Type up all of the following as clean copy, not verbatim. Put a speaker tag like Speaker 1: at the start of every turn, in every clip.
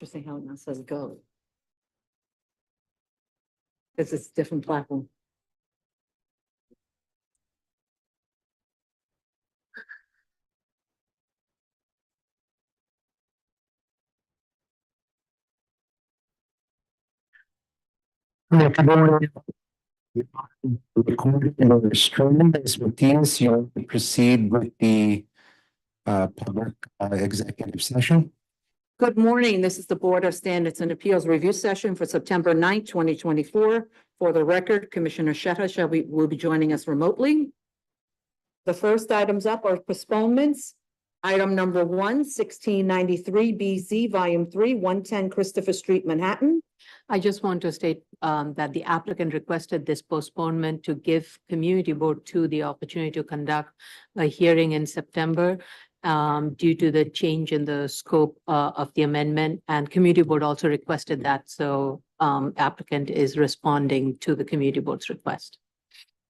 Speaker 1: Interesting how it now says go. Because it's a different platform.
Speaker 2: Good morning. Recorded and streaming as Matthias, you'll proceed with the public executive session.
Speaker 1: Good morning. This is the Board of Standards and Appeals Review Session for September 9th, 2024. For the record, Commissioner Sheta will be joining us remotely. The first items up are postponements. Item number 1693 BZ Volume 3, 110 Christopher Street, Manhattan.
Speaker 3: I just want to state that the applicant requested this postponement to give Community Board 2 the opportunity to conduct a hearing in September due to the change in the scope of the amendment, and Community Board also requested that. So applicant is responding to the Community Board's request.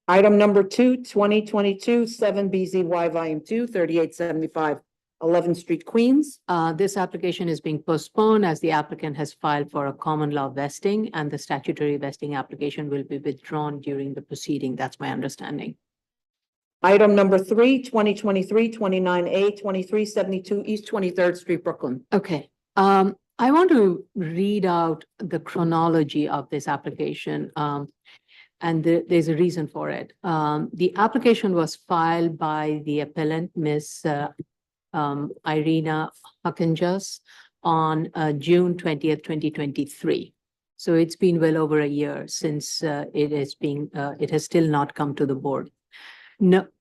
Speaker 1: Item number 2022 7 BZY Volume 2, 3875 11th Street, Queens.
Speaker 3: This application is being postponed as the applicant has filed for a common law vesting, and the statutory vesting application will be withdrawn during the proceeding. That's my understanding.
Speaker 1: Item number 2023 29A 2372 East 23rd Street, Brooklyn.
Speaker 3: Okay. I want to read out the chronology of this application. And there's a reason for it. The application was filed by the appellant, Ms. Irina Hakenjas, on June 20th, 2023. So it's been well over a year since it has still not come to the board.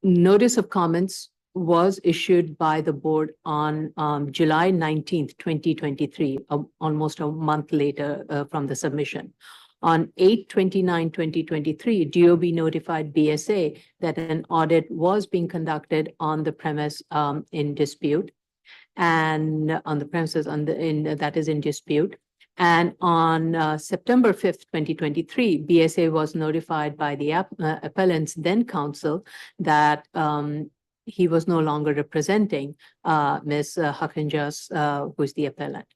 Speaker 3: Notice of comments was issued by the board on July 19th, 2023, almost a month later from the submission. On 8/29/2023, DOB notified BSA that an audit was being conducted on the premise in dispute, and on the premises that is in dispute. And on September 5th, 2023, BSA was notified by the appellant's then counsel that he was no longer representing Ms. Hakenjas, who is the appellant.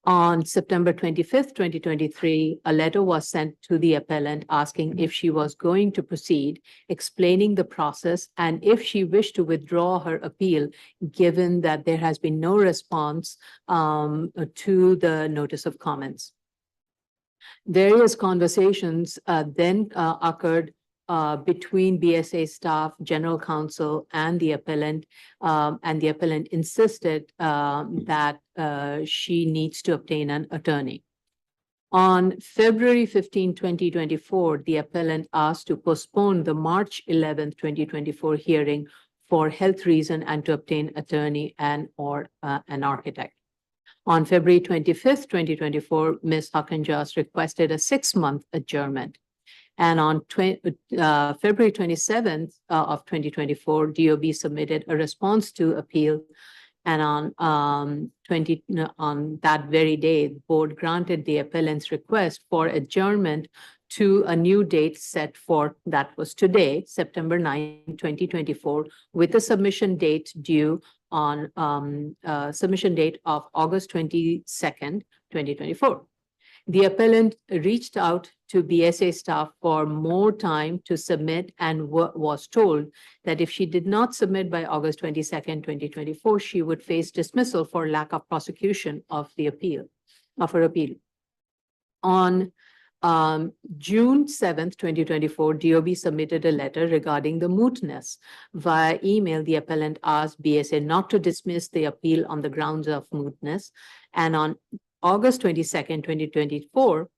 Speaker 3: On September 25th, 2023, a letter was sent to the appellant asking if she was going to proceed, explaining the process, and if she wished to withdraw her appeal, given that there has been no response to the notice of comments. Various conversations then occurred between BSA staff, general counsel, and the appellant insisted that she needs to obtain an attorney. On February 15, 2024, the appellant asked to postpone the March 11th, 2024 hearing for health reason and to obtain attorney and/or an architect. On February 25th, 2024, Ms. Hakenjas requested a 6-month adjournment. And on February 27th of 2024, DOB submitted a response to appeal. And on that very day, the board granted the appellant's request for adjournment to a new date set for, that was today, September 9, 2024, with a submission date due on submission date of August 22nd, 2024. The appellant reached out to BSA staff for more time to submit and was told that if she did not submit by August 22nd, 2024, she would face dismissal for lack of prosecution of her appeal. On June 7th, 2024, DOB submitted a letter regarding the mootness. Via email, the appellant asked BSA not to dismiss the appeal on the grounds of mootness. And on August 22nd, 2024,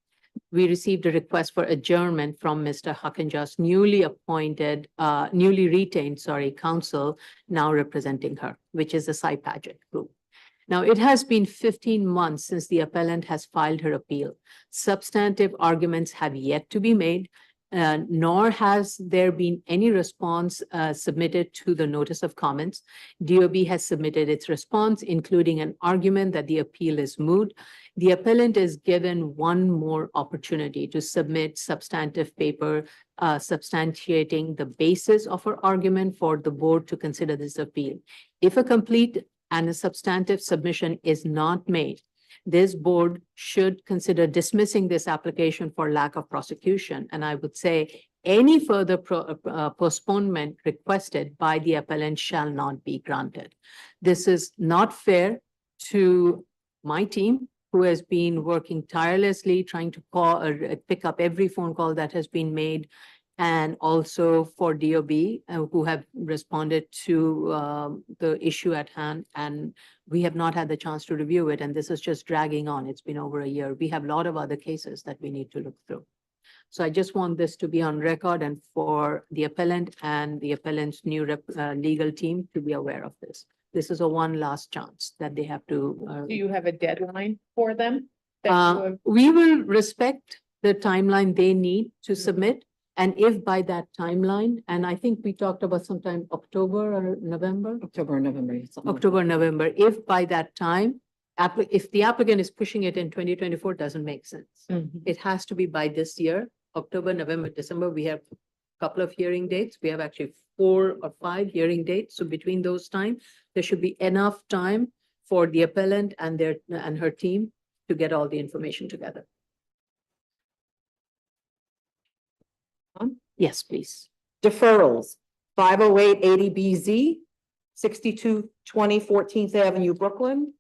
Speaker 3: we received a request for adjournment from Mr. Hakenjas, newly retained counsel, now representing her, which is the Cy Paget group. Now, it has been 15 months since the appellant has filed her appeal. Substantive arguments have yet to be made, nor has there been any response submitted to the notice of comments. DOB has submitted its response, including an argument that the appeal is moot. The appellant is given one more opportunity to submit substantive paper substantiating the basis of her argument for the board to consider this appeal. If a complete and a substantive submission is not made, this board should consider dismissing this application for lack of prosecution. And I would say any further postponement requested by the appellant shall not be granted. This is not fair to my team, who has been working tirelessly, trying to call or pick up every phone call that has been made, and also for DOB, who have responded to the issue at hand. And we have not had the chance to review it, and this is just dragging on. It's been over a year. We have a lot of other cases that we need to look through. So I just want this to be on record and for the appellant and the appellant's new legal team to be aware of this. This is a one last chance that they have to.
Speaker 4: Do you have a deadline for them? that you have-
Speaker 3: We will respect the timeline they need to submit. And if by that timeline, and I think we talked about sometime October or November,
Speaker 1: October, November. something like
Speaker 3: October, November, if by that time, if the applicant is pushing it in 2024, doesn't make sense.
Speaker 4: Mhm.
Speaker 3: It has to be by this year, October, November, December. We have a couple of hearing dates. We have actually 4 or 5 hearing dates. So between those time, there should be enough time for the appellant and her team to get all the information together. Yes, please.
Speaker 1: Deferrals, 50880BZ, 6220 14th Avenue, Brooklyn.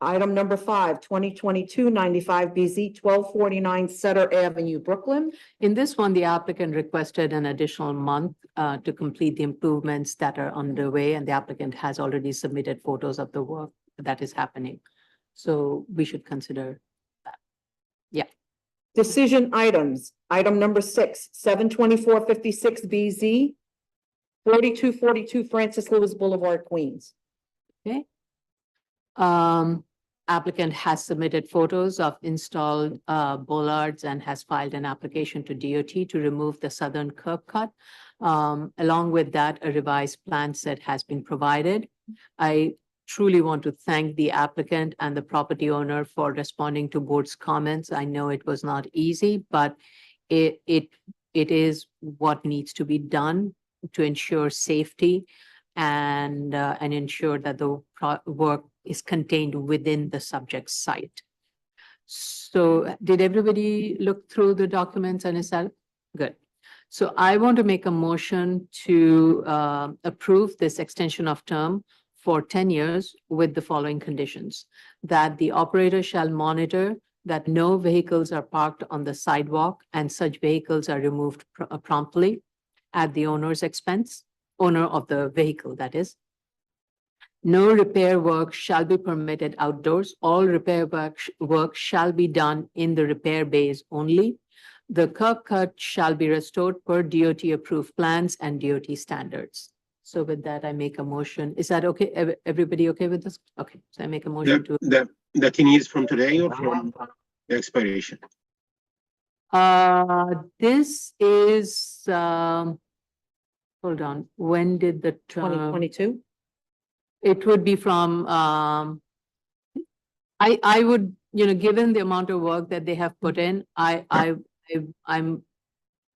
Speaker 1: Item number 5, 2022-95BZ, 1249 Sutter Avenue, Brooklyn.
Speaker 3: In this one, the applicant requested an additional month to complete the improvements that are underway, and the applicant has already submitted photos of the work that is happening. So we should consider.
Speaker 1: Decision items, item number 6, 72456BZ, 4242 Francis Lewis Boulevard, Queens.
Speaker 3: Applicant has submitted photos of installed bollards and has filed an application to DOT to remove the southern curb cut. Along with that, a revised plan set has been provided. I truly want to thank the applicant and the property owner for responding to board's comments. I know it was not easy, but it is what needs to be done to ensure safety and ensure that the work is contained within the subject site. So did everybody look through the documents and is that good? So I want to make a motion to approve this extension of term for 10 years with the following conditions: that the operator shall monitor that no vehicles are parked on the sidewalk and such vehicles are removed promptly at the owner's expense, owner of the vehicle, that is. No repair work shall be permitted outdoors. All repair work shall be done in the repair bays only. The curb cut shall be restored per DOT approved plans and DOT standards. So with that, I make a motion. Is that okay? Everybody okay with this? Okay, so I make a motion to.
Speaker 5: The thing is from today or from the expiration?
Speaker 3: This is, hold on, when did the term?
Speaker 1: 2022?
Speaker 3: It would be from, I would, given the amount of work that they have put in, I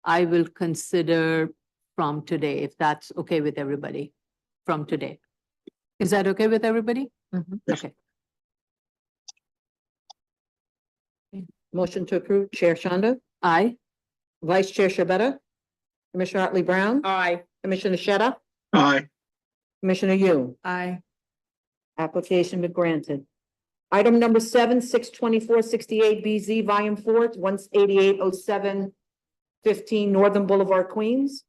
Speaker 3: will consider from today, if that's okay with everybody, from today. Is that okay with everybody?
Speaker 5: Yes.
Speaker 3: Okay.
Speaker 1: Motion to approve, Chair Shanda,
Speaker 3: Aye.
Speaker 1: Vice Chair Shabeta, Commissioner Otley Brown,
Speaker 4: Aye.
Speaker 1: Commissioner Sheta,
Speaker 5: Aye.
Speaker 1: Commissioner Yu.
Speaker 4: Aye.
Speaker 1: Application been granted. Item number 7, 62468BZ, Volume 4, 1880715 Northern Boulevard, Queens.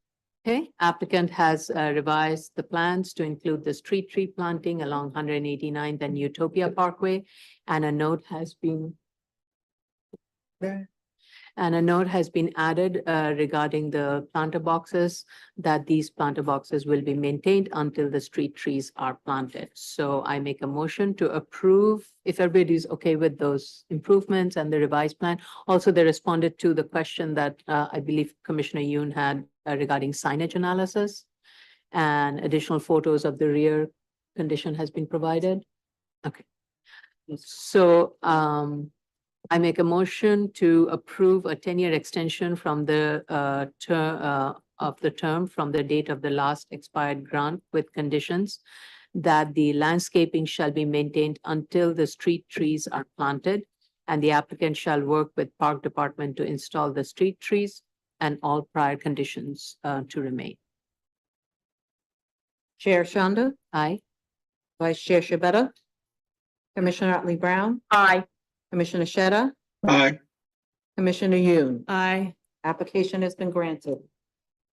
Speaker 3: Okay, applicant has revised the plans to include the street tree planting along 189th and Utopia Parkway, and a note has been added regarding the planter boxes, that these planter boxes will be maintained until the street trees are planted. So I make a motion to approve, if everybody is okay with those improvements and the revised plan. Also, they responded to the question that I believe Commissioner Yoon had regarding signage analysis, and additional photos of the rear condition has been provided. Okay. So I make a motion to approve a 10-year extension from the term from the date of the last expired grant with conditions that the landscaping shall be maintained until the street trees are planted, and the applicant shall work with Park Department to install the street trees and all prior conditions to remain.
Speaker 1: Chair Shanda,
Speaker 3: Aye.
Speaker 1: Vice Chair Shabeta, Commissioner Otley Brown,
Speaker 4: Aye.
Speaker 1: Commissioner Sheta,
Speaker 5: Aye.
Speaker 1: Commissioner Yoon.
Speaker 4: Aye.
Speaker 1: Application has been granted.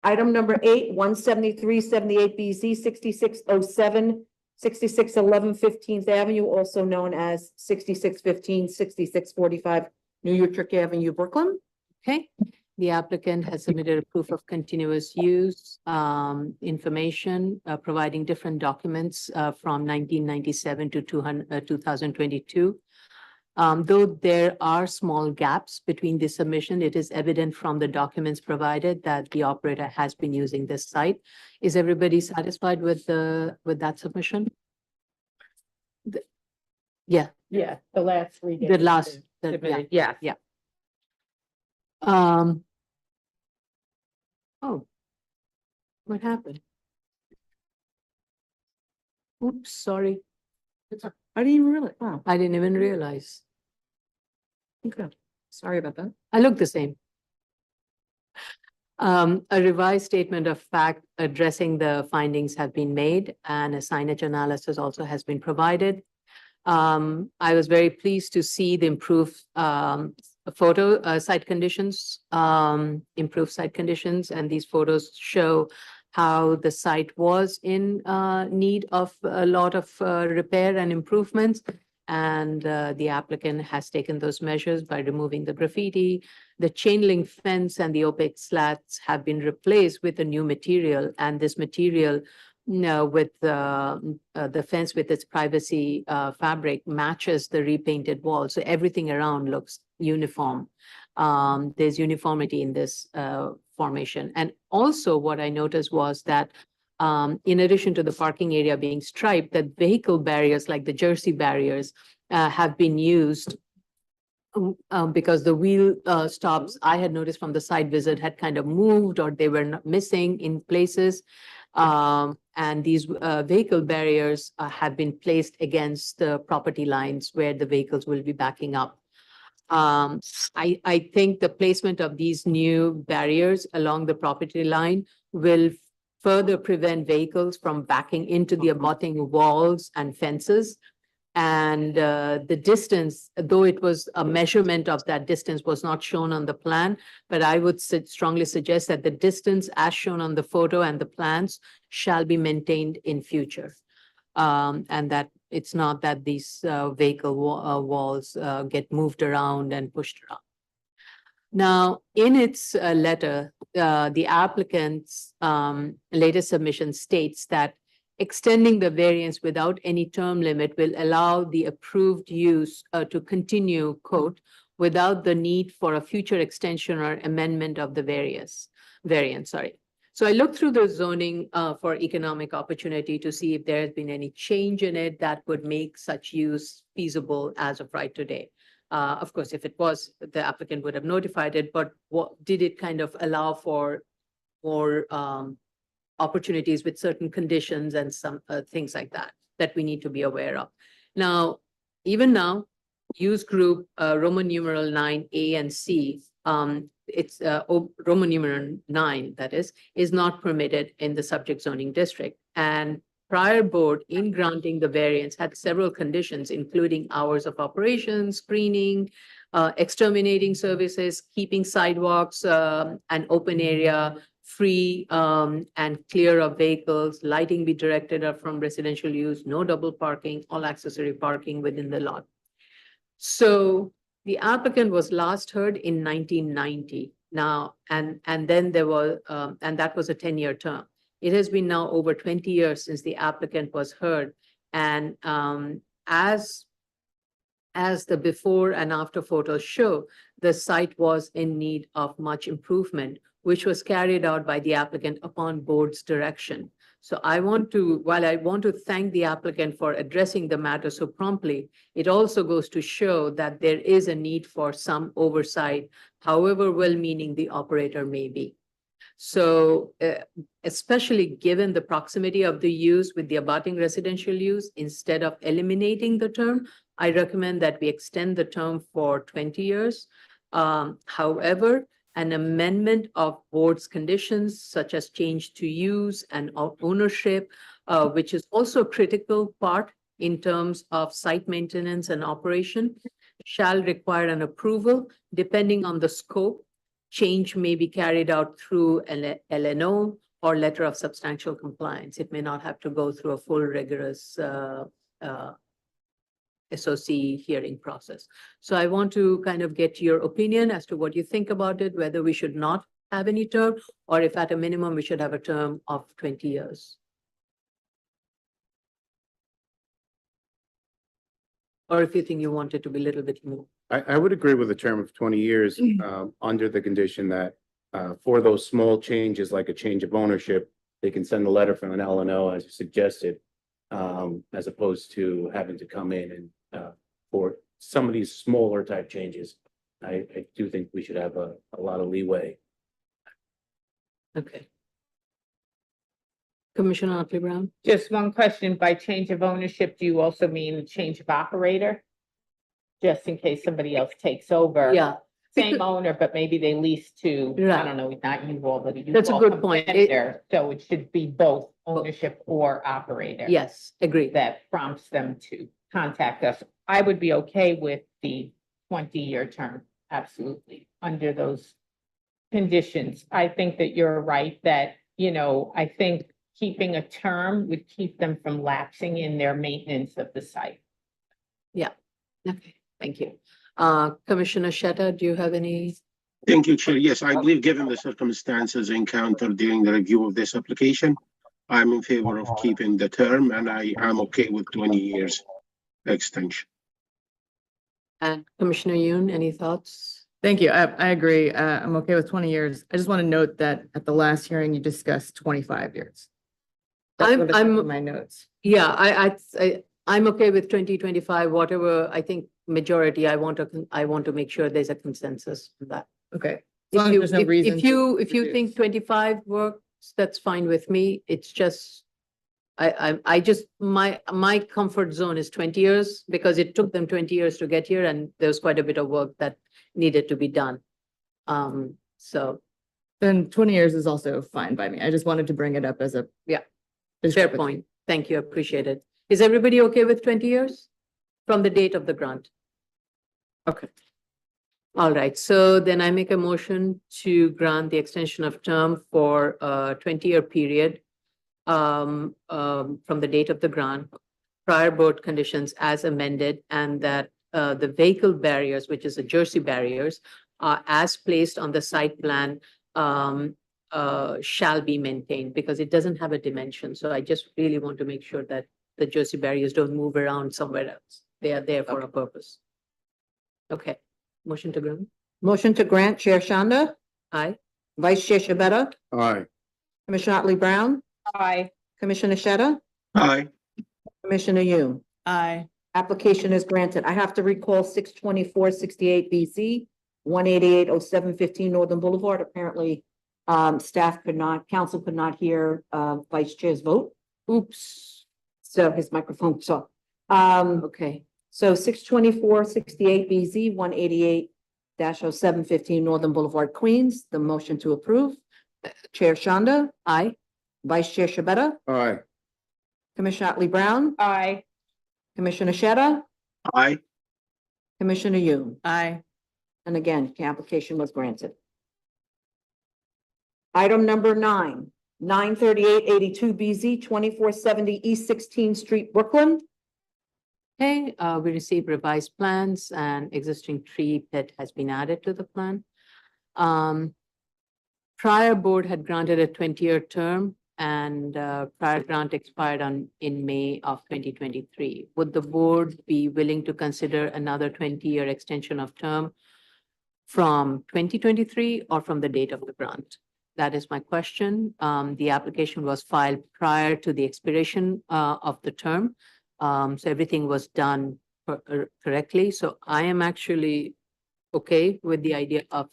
Speaker 1: Item number 8, 17378 BZ, 6607, 6611 15th Avenue, also known as 6615, 6645 New Utrecht Avenue, Brooklyn.
Speaker 3: Okay, the applicant has submitted a proof of continuous use information, providing different documents from 1997 to 2022. Though there are small gaps between the submission, it is evident from the documents provided that the operator has been using this site. Is everybody satisfied with that submission? Yeah,
Speaker 4: Yeah, the last 3 days.
Speaker 3: the last,
Speaker 4: Submitted,
Speaker 3: yeah.
Speaker 4: yeah.
Speaker 3: Oh. What happened? Oops, sorry.
Speaker 1: I didn't even realize, wow,
Speaker 3: I didn't even realize.
Speaker 1: okay, sorry about that.
Speaker 3: I look the same. A revised statement of fact addressing the findings have been made and a signage analysis also has been provided. I was very pleased to see the improved site conditions, improved site conditions, and these photos show how the site was in need of a lot of repair and improvements. And the applicant has taken those measures by removing the graffiti. The chain link fence and the opaque slats have been replaced with a new material, and this material with the fence with its privacy fabric matches the repainted wall. So everything around looks uniform. There's uniformity in this formation. And also what I noticed was that in addition to the parking area being striped, that vehicle barriers like the Jersey barriers have been used because the wheel stops I had noticed from the site visit had kind of moved or they were not missing in places. And these vehicle barriers have been placed against the property lines where the vehicles will be backing up. I think the placement of these new barriers along the property line will further prevent vehicles from backing into the abutting walls and fences. And the distance, though it was a measurement of that distance was not shown on the plan, but I would strongly suggest that the distance as shown on the photo and the plans shall be maintained in future. And that it's not that these vehicle walls get moved around and pushed around. Now, in its letter, the applicant's latest submission states that extending the variance without any term limit will allow the approved use to continue, quote, without the need for a future extension or amendment of the variance. So I looked through the zoning for economic opportunity to see if there has been any change in it that would make such use feasible as of right today. Of course, if it was, the applicant would have notified it, but what did it kind of allow for more opportunities with certain conditions and some things like that, that we need to be aware of. Now, even now, use group Roman numeral 9, A and C, it's Roman numeral 9, that is not permitted in the subject zoning district. And prior board in granting the variance had several conditions, including hours of operation, screening, exterminating services, keeping sidewalks and open area free and clear of vehicles, lighting be directed from residential use, no double parking, all accessory parking within the lot. So the applicant was last heard in 1990 now, and then there was, and that was a 10-year term. It has been now over 20 years since the applicant was heard. And as the before and after photos show, the site was in need of much improvement, which was carried out by the applicant upon board's direction. So while I want to thank the applicant for addressing the matter so promptly, it also goes to show that there is a need for some oversight, however well-meaning the operator may be. So especially given the proximity of the use with the abutting residential use, instead of eliminating the term, I recommend that we extend the term for 20 years. However, an amendment of board's conditions such as change to use and ownership, which is also a critical part in terms of site maintenance and operation, shall require an approval depending on the scope. Change may be carried out through an LNO or letter of substantial compliance. It may not have to go through a full rigorous SOC hearing process. So I want to kind of get your opinion as to what you think about it, whether we should not have any term, or if at a minimum we should have a term of 20 years. Or if you think you want it to be a little bit more.
Speaker 6: I would agree with a term of 20 years, under the condition that, for those small changes, like a change of ownership, they can send a letter from an LNO as you suggested, as opposed to having to come in and, for some of these smaller type changes. I do think we should have a lot of leeway.
Speaker 3: Okay. Commissioner Otley Brown?
Speaker 7: Just one question, by change of ownership, do you also mean change of operator? Just in case somebody else takes over?
Speaker 3: Yeah,
Speaker 7: Same owner, but maybe they lease to, I
Speaker 3: Right.
Speaker 7: don't know, not you all, but a
Speaker 3: That's a
Speaker 7: U-Haul
Speaker 3: good point.
Speaker 7: competitor. So it should be both ownership or operator.
Speaker 3: yes, agree.
Speaker 7: That prompts them to contact us. I would be okay with the 20-year term, absolutely, under those conditions. I think that you're right that, I think keeping a term would keep them from lapsing in their maintenance of the site.
Speaker 3: Okay, thank you. Commissioner Shetta, do you have any?
Speaker 5: Thank you, Chair. Yes, I believe given the circumstances encountered during the review of this application, I'm in favor of keeping the term and I am okay with 20 years extension.
Speaker 3: And Commissioner Yoon, any thoughts?
Speaker 4: Thank you. I agree. I'm okay with 20 years. I just want to note that at the last hearing, you discussed 25 years. That's what I put in my notes.
Speaker 3: Yeah, I'm okay with 2025, whatever. I think majority, I want to make sure there's a consensus on that.
Speaker 4: Okay. As
Speaker 3: If
Speaker 4: long as
Speaker 3: you,
Speaker 4: there's no
Speaker 3: if
Speaker 4: reason.
Speaker 3: if you, if you
Speaker 4: reduce.
Speaker 3: think 25 works, that's fine with me. It's just, I just, my comfort zone is 20 years because it took them 20 years to get here and there was quite a bit of work that needed to be done. So
Speaker 4: Then 20 years is also fine by me. I just wanted to bring it up as a.
Speaker 3: Yeah.
Speaker 4: just
Speaker 3: fair
Speaker 4: with-
Speaker 3: point. Thank you. Appreciate it. Is everybody okay with 20 years from the date of the grant? Okay. All right, so then I make a motion to grant the extension of term for a 20-year period from the date of the grant, prior board conditions as amended, and that the vehicle barriers, which is the Jersey barriers, as placed on the site plan shall be maintained because it doesn't have a dimension. So I just really want to make sure that the Jersey barriers don't move around somewhere else. They are there for a purpose. Okay, motion to grant.
Speaker 1: Motion to grant, Chair Shanda,
Speaker 3: Aye.
Speaker 1: Vice Chair Shabeta,
Speaker 6: Aye.
Speaker 1: Commissioner Otley Brown,
Speaker 7: Aye.
Speaker 1: Commissioner Shetta,
Speaker 5: Aye.
Speaker 1: Commissioner Yoon.
Speaker 4: Aye.
Speaker 1: Application is granted. I have to recall 62468 BZ, 1880715 Northern Boulevard. Apparently, staff could not, council could not hear, Vice Chair's vote. Oops. So his microphone's off.
Speaker 3: Okay,
Speaker 1: So 62468 BZ, 188-0715 Northern Boulevard, Queens. The motion to approve. Chair Shanda,
Speaker 3: aye.
Speaker 1: Vice Chair Shabeta,
Speaker 6: Aye.
Speaker 1: Commissioner Otley Brown,
Speaker 7: Aye.
Speaker 1: Commissioner Shetta,
Speaker 5: Aye.
Speaker 1: Commissioner Yoon.
Speaker 4: Aye.
Speaker 1: And again, the application was granted. Item number 93882 BZ, 2470 East 16th Street, Brooklyn.
Speaker 3: Okay, we received revised plans and existing tree pit has been added to the plan. Prior board had granted a 20-year term and prior grant expired in May of 2023. Would the board be willing to consider another 20-year extension of term from 2023 or from the date of the grant? That is my question. The application was filed prior to the expiration of the term. So everything was done correctly. So I am actually okay with the idea of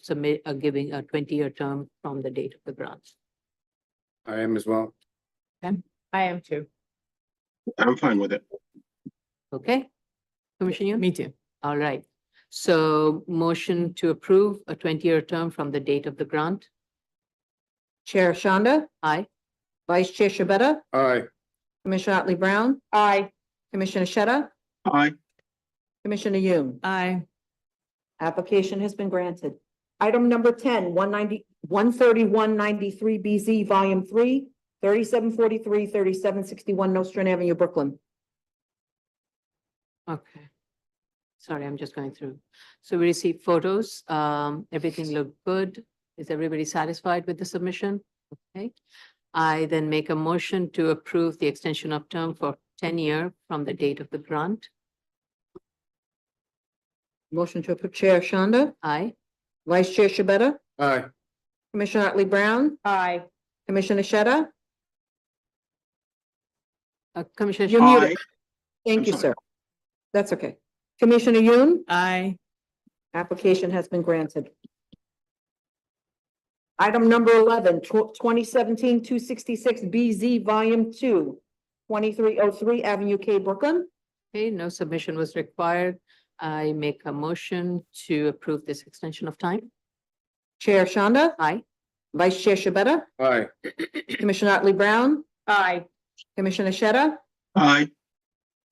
Speaker 3: giving a 20-year term from the date of the grant.
Speaker 6: I am as well.
Speaker 7: I am too.
Speaker 5: I'm fine with it.
Speaker 3: Okay? Commissioner Yoon?
Speaker 4: Me too.
Speaker 3: All right. So motion to approve a 20-year term from the date of the grant.
Speaker 1: Chair Shanda,
Speaker 3: Aye.
Speaker 1: Vice Chair Shabeta,
Speaker 6: Aye.
Speaker 1: Commissioner Otley Brown,
Speaker 7: Aye.
Speaker 1: Commissioner Sheta,
Speaker 5: Aye.
Speaker 1: Commissioner Yoon.
Speaker 4: Aye.
Speaker 1: Application has been granted. Item number 10, 13193 BZ, Volume 3, 3743, 3761 Nostrand Avenue, Brooklyn.
Speaker 3: Okay. Sorry, I'm just going through. So we received photos. Everything looked good. Is everybody satisfied with the submission? Okay. I then make a motion to approve the extension of term for 10-year from the date of the grant.
Speaker 1: Motion to approve. Chair Shanda,
Speaker 3: Aye.
Speaker 1: Vice Chair Shabeta,
Speaker 6: Aye.
Speaker 1: Commissioner Otley Brown,
Speaker 7: Aye.
Speaker 1: Commissioner Sheta.
Speaker 3: Commissioner.
Speaker 1: You're
Speaker 3: Shah-
Speaker 1: muted.
Speaker 5: Aye.
Speaker 1: Thank
Speaker 5: I'm
Speaker 1: you,
Speaker 5: sorry.
Speaker 1: sir. That's okay. Commissioner Yoon,
Speaker 4: Aye.
Speaker 1: application has been granted. Item number 11, 2017-266 BZ, Volume 2, 2303 Avenue K, Brooklyn.
Speaker 3: Okay, no submission was required. I make a motion to approve this extension of time.
Speaker 1: Chair Shanda,
Speaker 3: Aye.
Speaker 1: Vice Chair Shabeta,
Speaker 6: Aye.
Speaker 1: Commissioner Otley Brown,
Speaker 7: Aye.
Speaker 1: Commissioner Sheta,
Speaker 5: Aye.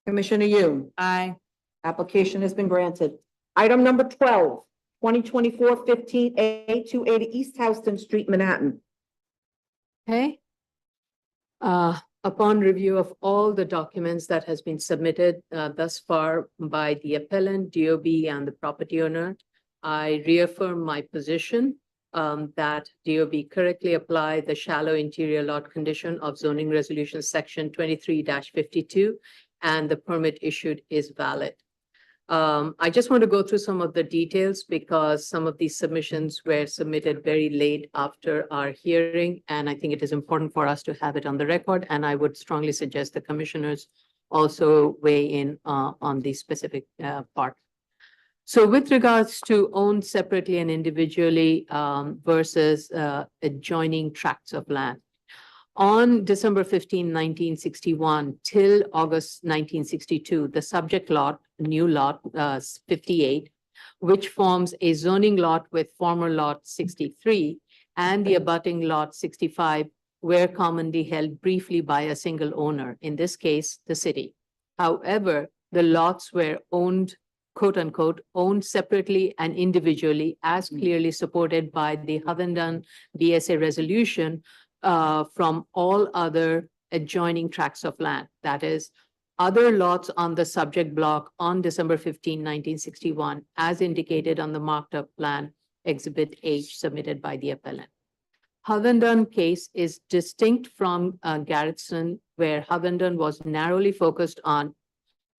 Speaker 1: Commissioner Yoon.
Speaker 4: Aye.
Speaker 1: Application has been granted. Item number 12, 2024-15A, 280 East Houston Street, Manhattan.
Speaker 3: Okay. Upon review of all the documents that has been submitted thus far by the appellant, DOB, and the property owner, I reaffirm my position that DOB correctly applied the shallow interior lot condition of zoning resolution section 23-52, and the permit issued is valid. I just want to go through some of the details because some of these submissions were submitted very late after our hearing, and I think it is important for us to have it on the record, and I would strongly suggest the commissioners also weigh in on the specific part. So with regards to owned separately and individually versus adjoining tracts of land. On December 15, 1961 till August 1962, the subject lot, new lot 58, which forms a zoning lot with former lot 63 and the abutting lot 65 were commonly held briefly by a single owner, in this case, the city. However, the lots were owned, quote unquote, owned separately and individually as clearly supported by the Hovenden BSA resolution from all other adjoining tracts of land. That is, other lots on the subject block on December 15, 1961, as indicated on the marked up plan, Exhibit H submitted by the appellant. Hovenden case is distinct from Garrettson, where Hovenden was narrowly focused on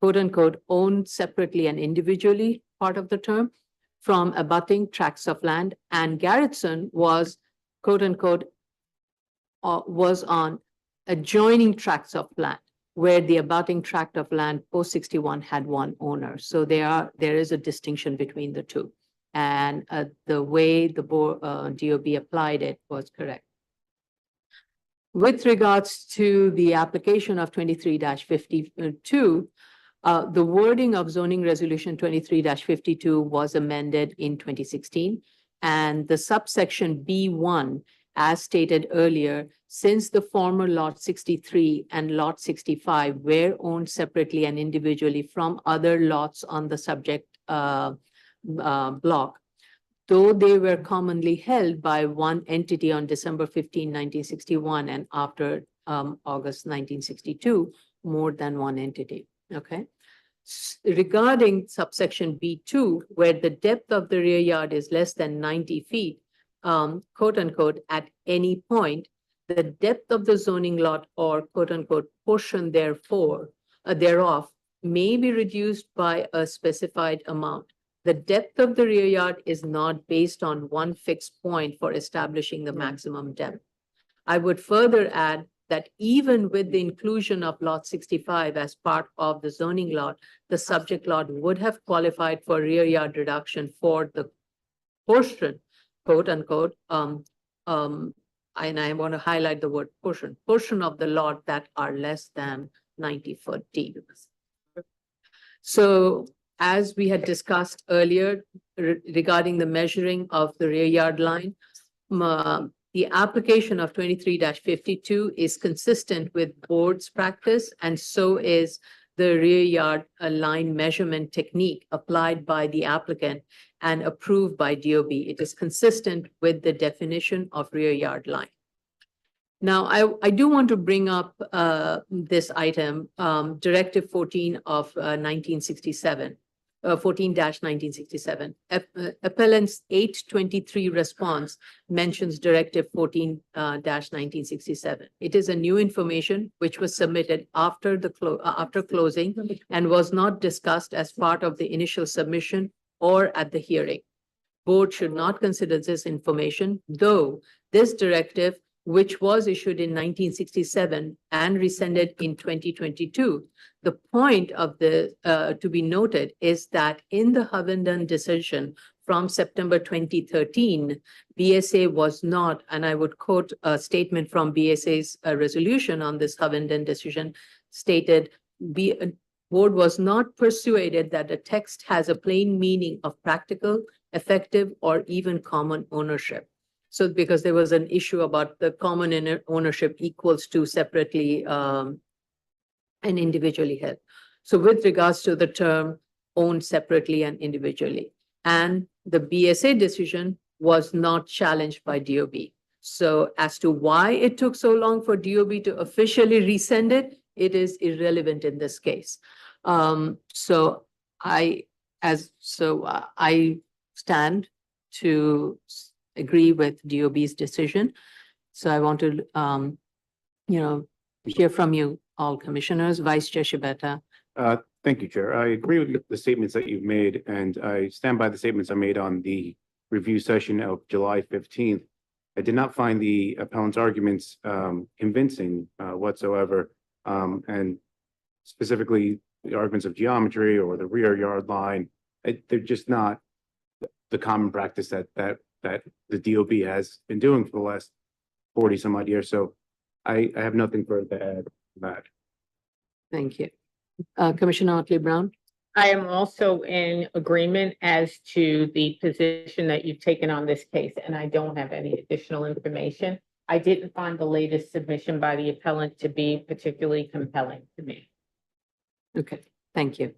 Speaker 3: quote unquote owned separately and individually part of the term from abutting tracts of land, and Garrettson was quote unquote was on adjoining tracts of land where the abutting tract of land post 61 had one owner. So there is a distinction between the two. And the way the DOB applied it was correct. With regards to the application of 23-52, the wording of zoning resolution 23-52 was amended in 2016, and the subsection B1, as stated earlier, since the former lot 63 and lot 65 were owned separately and individually from other lots on the subject block, though they were commonly held by one entity on December 15, 1961, and after August 1962, more than one entity, okay? Regarding subsection B2, where the depth of the rear yard is less than 90 feet, quote unquote, at any point, the depth of the zoning lot or quote unquote portion thereof may be reduced by a specified amount. The depth of the rear yard is not based on one fixed point for establishing the maximum depth. I would further add that even with the inclusion of lot 65 as part of the zoning lot, the subject lot would have qualified for rear yard reduction for the portion, quote unquote, and I want to highlight the word portion of the lot that are less than 90-foot deep. So as we had discussed earlier regarding the measuring of the rear yard line, the application of 23-52 is consistent with board's practice, and so is the rear yard line measurement technique applied by the applicant and approved by DOB. It is consistent with the definition of rear yard line. Now, I do want to bring up this item, Directive 14 of 1967. 14-1967. Appellant's 823 response mentions Directive 14-1967. It is a new information which was submitted after closing and was not discussed as part of the initial submission or at the hearing. Board should not consider this information, though this directive, which was issued in 1967 and rescinded in 2022. The point of the to be noted is that in the Hovenden decision from September 2013, BSA was not, and I would quote a statement from BSA's resolution on this Hovenden decision, stated, board was not persuaded that the text has a plain meaning of practical, effective, or even common ownership. So because there was an issue about the common ownership equals to separately and individually held. So with regards to the term owned separately and individually, and the BSA decision was not challenged by DOB. So as to why it took so long for DOB to officially resend it, it is irrelevant in this case. So I stand to agree with DOB's decision. So I want to, hear from you all commissioners. Vice Chair Shibata.
Speaker 6: Thank you, Chair. I agree with the statements that you've made, and I stand by the statements I made on the review session of July 15th. I did not find the appellant's arguments convincing whatsoever, and specifically the arguments of geometry or the rear yard line. They're just not the common practice that the DOB has been doing for the last 40 some odd years. So I have nothing further to add to that.
Speaker 3: Thank you. Commissioner Otley Brown.
Speaker 7: I am also in agreement as to the position that you've taken on this case, and I don't have any additional information. I didn't find the latest submission by the appellant to be particularly compelling to me.
Speaker 3: Okay, thank you.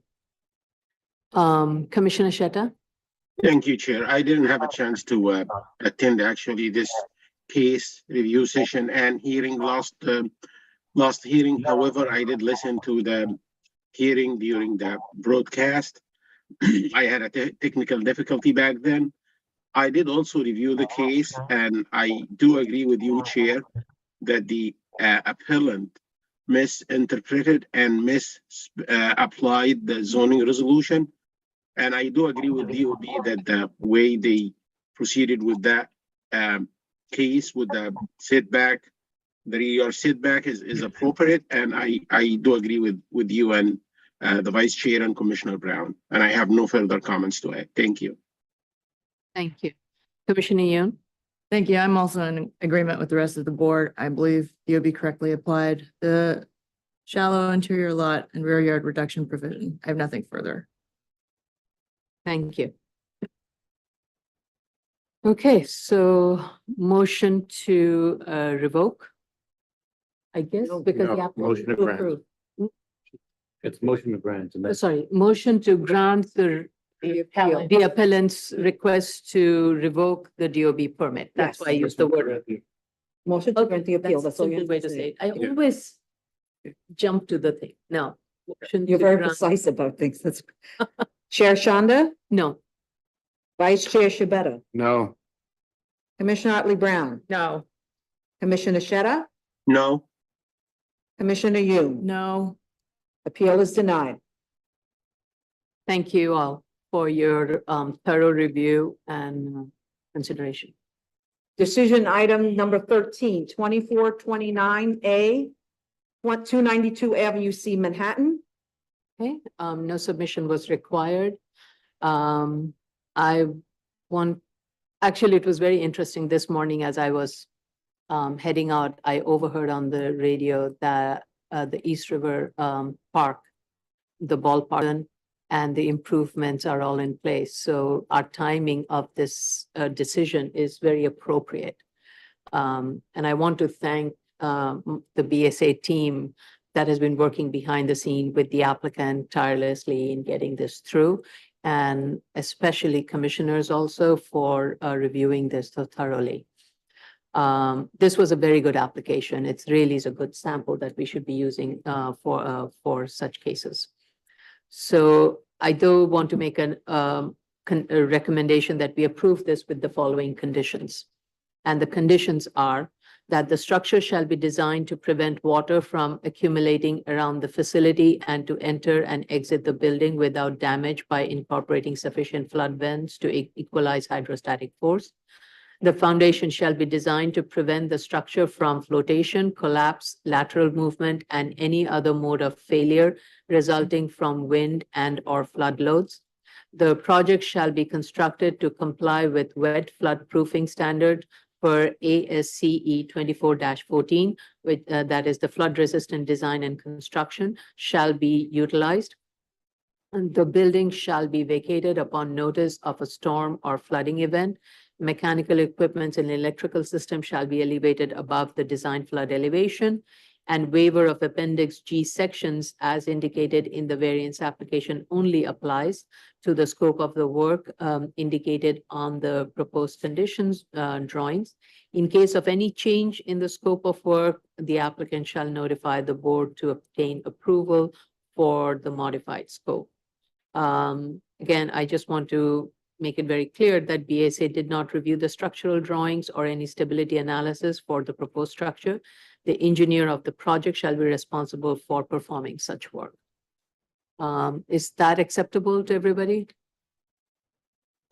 Speaker 3: Commissioner Shetta.
Speaker 5: Thank you, Chair. I didn't have a chance to attend actually this case review session and hearing last hearing. However, I did listen to the hearing during the broadcast. I had a technical difficulty back then. I did also review the case, and I do agree with you, Chair, that the appellant misinterpreted and misapplied the zoning resolution. And I do agree with DOB that the way they proceeded with that case with the setback, the rear yard setback is appropriate. And I do agree with you and the Vice Chair and Commissioner Brown. And I have no further comments to add. Thank you.
Speaker 3: Thank you. Commissioner Yoon.
Speaker 4: Thank you. I'm also in agreement with the rest of the board. I believe DOB correctly applied the shallow interior lot and rear yard reduction provision. I have nothing further.
Speaker 3: Thank you. Okay, so motion to revoke, I guess, because the applicant
Speaker 6: motion to grant.
Speaker 3: approve.
Speaker 6: It's motion to grant. And that's
Speaker 3: Sorry, motion to grant the appellant's request to revoke the DOB permit. That's
Speaker 1: Yes.
Speaker 3: why I used the word.
Speaker 1: Motion to grant the appeal.
Speaker 3: That's
Speaker 1: That's all
Speaker 3: a
Speaker 1: you
Speaker 3: simple
Speaker 1: have
Speaker 3: way to say it. I
Speaker 6: Yeah.
Speaker 3: always jump to the thing. No. motion
Speaker 1: You're
Speaker 3: to
Speaker 1: very
Speaker 3: grant-
Speaker 1: precise about things. That's Chair Shanda,
Speaker 3: No,
Speaker 1: Vice Chair Shibata,
Speaker 6: no.
Speaker 1: Commissioner Otley Brown,
Speaker 7: No,
Speaker 1: Commissioner Shetta,
Speaker 5: No,
Speaker 1: Commissioner Yoon.
Speaker 4: No.
Speaker 1: Appeal is denied.
Speaker 3: thank you all for your thorough review and consideration.
Speaker 1: Decision item number 13, 2429A, 292 Avenue C, Manhattan.
Speaker 3: Okay, no submission was required. I want, actually, it was very interesting this morning as I was heading out, I overheard on the radio that the East River Park, the ballpark, and the improvements are all in place. So our timing of this decision is very appropriate. And I want to thank the BSA team that has been working behind the scene with the applicant tirelessly in getting this through, and especially commissioners also for reviewing this so thoroughly. This was a very good application. It's really is a good sample that we should be using for such cases. So I do want to make a recommendation that we approve this with the following conditions. And the conditions are that the structure shall be designed to prevent water from accumulating around the facility and to enter and exit the building without damage by incorporating sufficient flood vents to equalize hydrostatic force. The foundation shall be designed to prevent the structure from flotation, collapse, lateral movement, and any other mode of failure resulting from wind and or flood loads. The project shall be constructed to comply with wet flood proofing standard per ASCE 24-14, which that is the flood resistant design and construction shall be utilized. And the building shall be vacated upon notice of a storm or flooding event. Mechanical equipment and electrical system shall be elevated above the design flood elevation, and waiver of Appendix G sections as indicated in the variance application only applies to the scope of the work indicated on the proposed conditions drawings. In case of any change in the scope of work, the applicant shall notify the board to obtain approval for the modified scope. Again, I just want to make it very clear that BSA did not review the structural drawings or any stability analysis for the proposed structure. The engineer of the project shall be responsible for performing such work. Is that acceptable to everybody?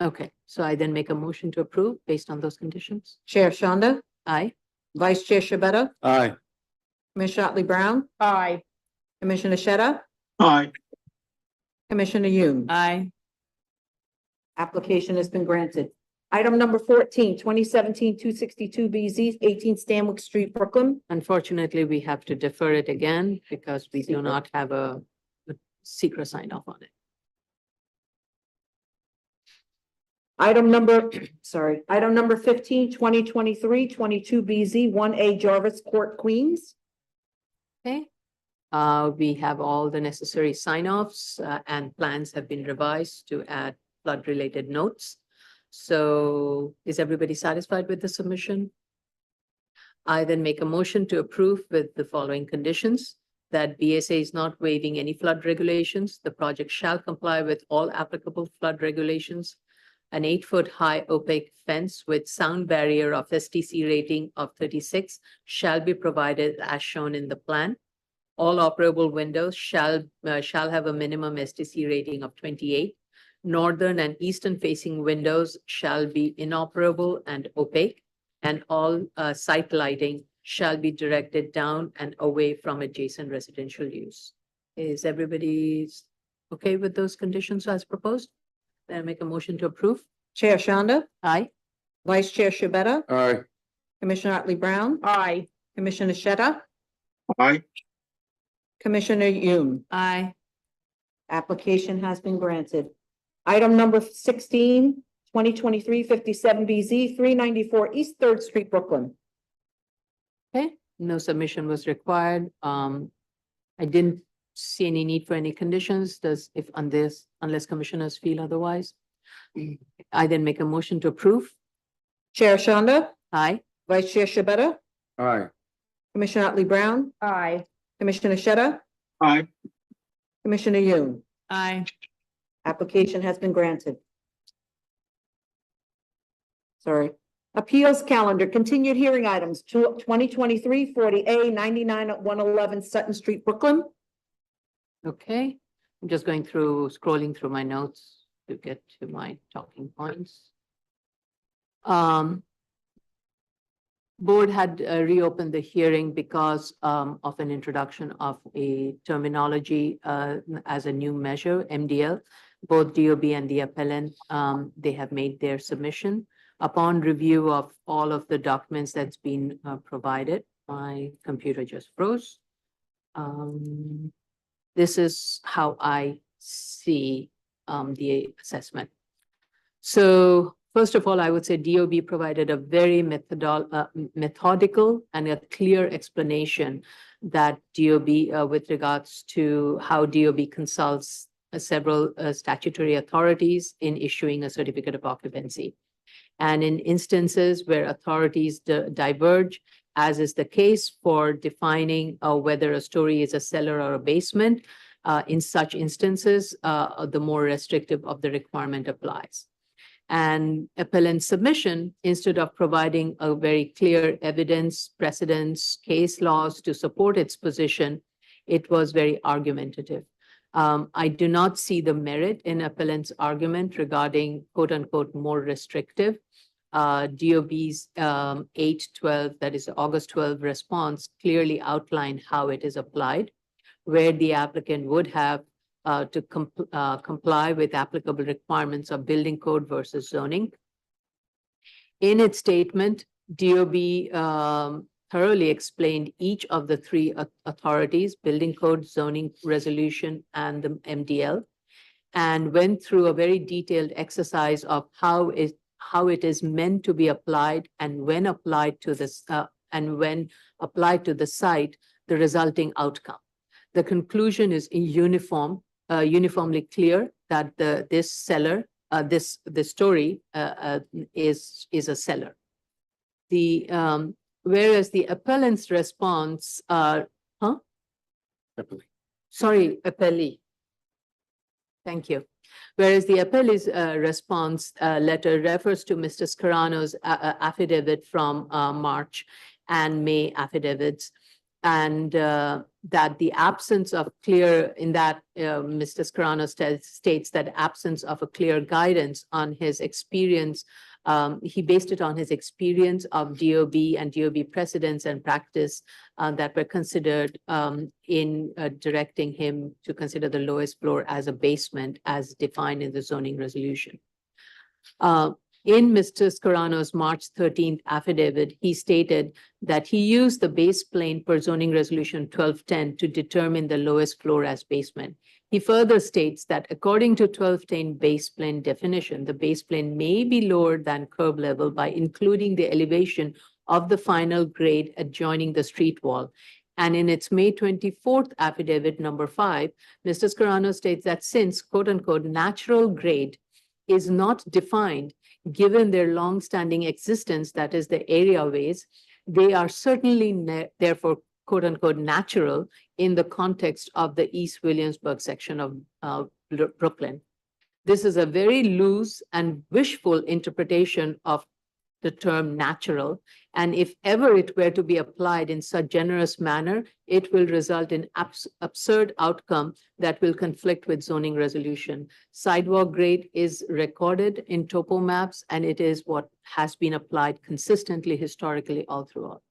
Speaker 3: Okay, so I then make a motion to approve based on those conditions.
Speaker 1: Chair Shanda,
Speaker 3: Aye.
Speaker 1: Vice Chair Shabeta,
Speaker 6: Aye.
Speaker 1: Commissioner Otley Brown,
Speaker 7: Aye.
Speaker 1: Commissioner Sheta,
Speaker 5: Aye.
Speaker 1: Commissioner Yoon.
Speaker 4: Aye.
Speaker 1: Application has been granted. Item number 14, 2017-262 BZ, 18 Stanwick Street, Brooklyn.
Speaker 3: Unfortunately, we have to defer it again because we do not have a secret sign off on it.
Speaker 1: Item number, item number 15, 2023-22 BZ, 1A Jarvis Court, Queens.
Speaker 3: Okay. We have all the necessary sign-offs and plans have been revised to add flood-related notes. So is everybody satisfied with the submission? I then make a motion to approve with the following conditions: that BSA is not waiving any flood regulations. The project shall comply with all applicable flood regulations. An 8-foot high opaque fence with sound barrier of STC rating of 36 shall be provided as shown in the plan. All operable windows shall have a minimum STC rating of 28. Northern and eastern facing windows shall be inoperable and opaque, and all site lighting shall be directed down and away from adjacent residential use. Is everybody okay with those conditions as proposed? Then I make a motion to approve.
Speaker 1: Chair Shanda,
Speaker 3: Aye.
Speaker 1: Vice Chair Shabeta,
Speaker 6: Aye.
Speaker 1: Commissioner Otley Brown,
Speaker 7: Aye.
Speaker 1: Commissioner Sheta,
Speaker 5: Aye.
Speaker 1: Commissioner Yoon.
Speaker 4: Aye.
Speaker 1: Application has been granted. Item number 16, 2023-57 BZ, 394 East 3rd Street, Brooklyn.
Speaker 3: Okay, no submission was required. I didn't see any need for any conditions. Unless commissioners feel otherwise. I then make a motion to approve.
Speaker 1: Chair Shanda,
Speaker 3: Aye.
Speaker 1: Vice Chair Shabeta,
Speaker 6: Aye.
Speaker 1: Commissioner Otley Brown,
Speaker 7: Aye.
Speaker 1: Commissioner Sheta,
Speaker 5: Aye.
Speaker 1: Commissioner Yoon.
Speaker 4: Aye.
Speaker 1: Application has been granted. Appeals calendar, continued hearing items, 2023 40A 99 at 111 Sutton Street, Brooklyn.
Speaker 3: Okay, I'm just scrolling through my notes to get to my talking points. Board had reopened the hearing because of an introduction of a terminology as a new measure, MDL. Both DOB and the appellant, they have made their submission. Upon review of all of the documents that's been provided, my computer just froze. This is how I see the assessment. So first of all, I would say DOB provided a very methodical and a clear explanation that DOB with regards to how DOB consults several statutory authorities in issuing a certificate of occupancy. And in instances where authorities diverge, as is the case for defining whether a story is a cellar or a basement, in such instances, the more restrictive of the requirement applies. And appellant submission, instead of providing a very clear evidence, precedents, case laws to support its position, it was very argumentative. I do not see the merit in appellant's argument regarding quote unquote more restrictive. DOB's 8/12, that is August 12 response, clearly outlined how it is applied, where the applicant would have to comply with applicable requirements of building code versus zoning. In its statement, DOB thoroughly explained each of the three authorities, building code, zoning resolution, and the MDL, and went through a very detailed exercise of how it is meant to be applied, and when applied to this the site, the resulting outcome. The conclusion is uniformly clear that this seller, this story is a seller. Whereas the appellant's response, appellee. Thank you. Whereas the appellee's response letter refers to Mr. Scarano's affidavit from March and May affidavits, and that the absence of clear, in that Mr. Scarano states that absence of a clear guidance on his experience, he based it on his experience of DOB and DOB precedents and practice that were considered in directing him to consider the lowest floor as a basement as defined in the zoning resolution. In Mr. Scarano's March 13th affidavit, he stated that he used the base plane per zoning resolution 1210 to determine the lowest floor as basement. He further states that according to 1210 base plane definition, the base plane may be lower than curb level by including the elevation of the final grade adjoining the street wall. And in its May 24th affidavit, number 5, Mr. Scarano states that since quote unquote natural grade is not defined, given their long-standing existence, that is the areaways, they are certainly therefore quote unquote natural in the context of the East Williamsburg section of Brooklyn. This is a very loose and wishful interpretation of the term natural, and if ever it were to be applied in such generous manner, it will result in absurd outcome that will conflict with zoning resolution. Sidewalk grade is recorded in topo maps, and it is what has been applied consistently historically all throughout.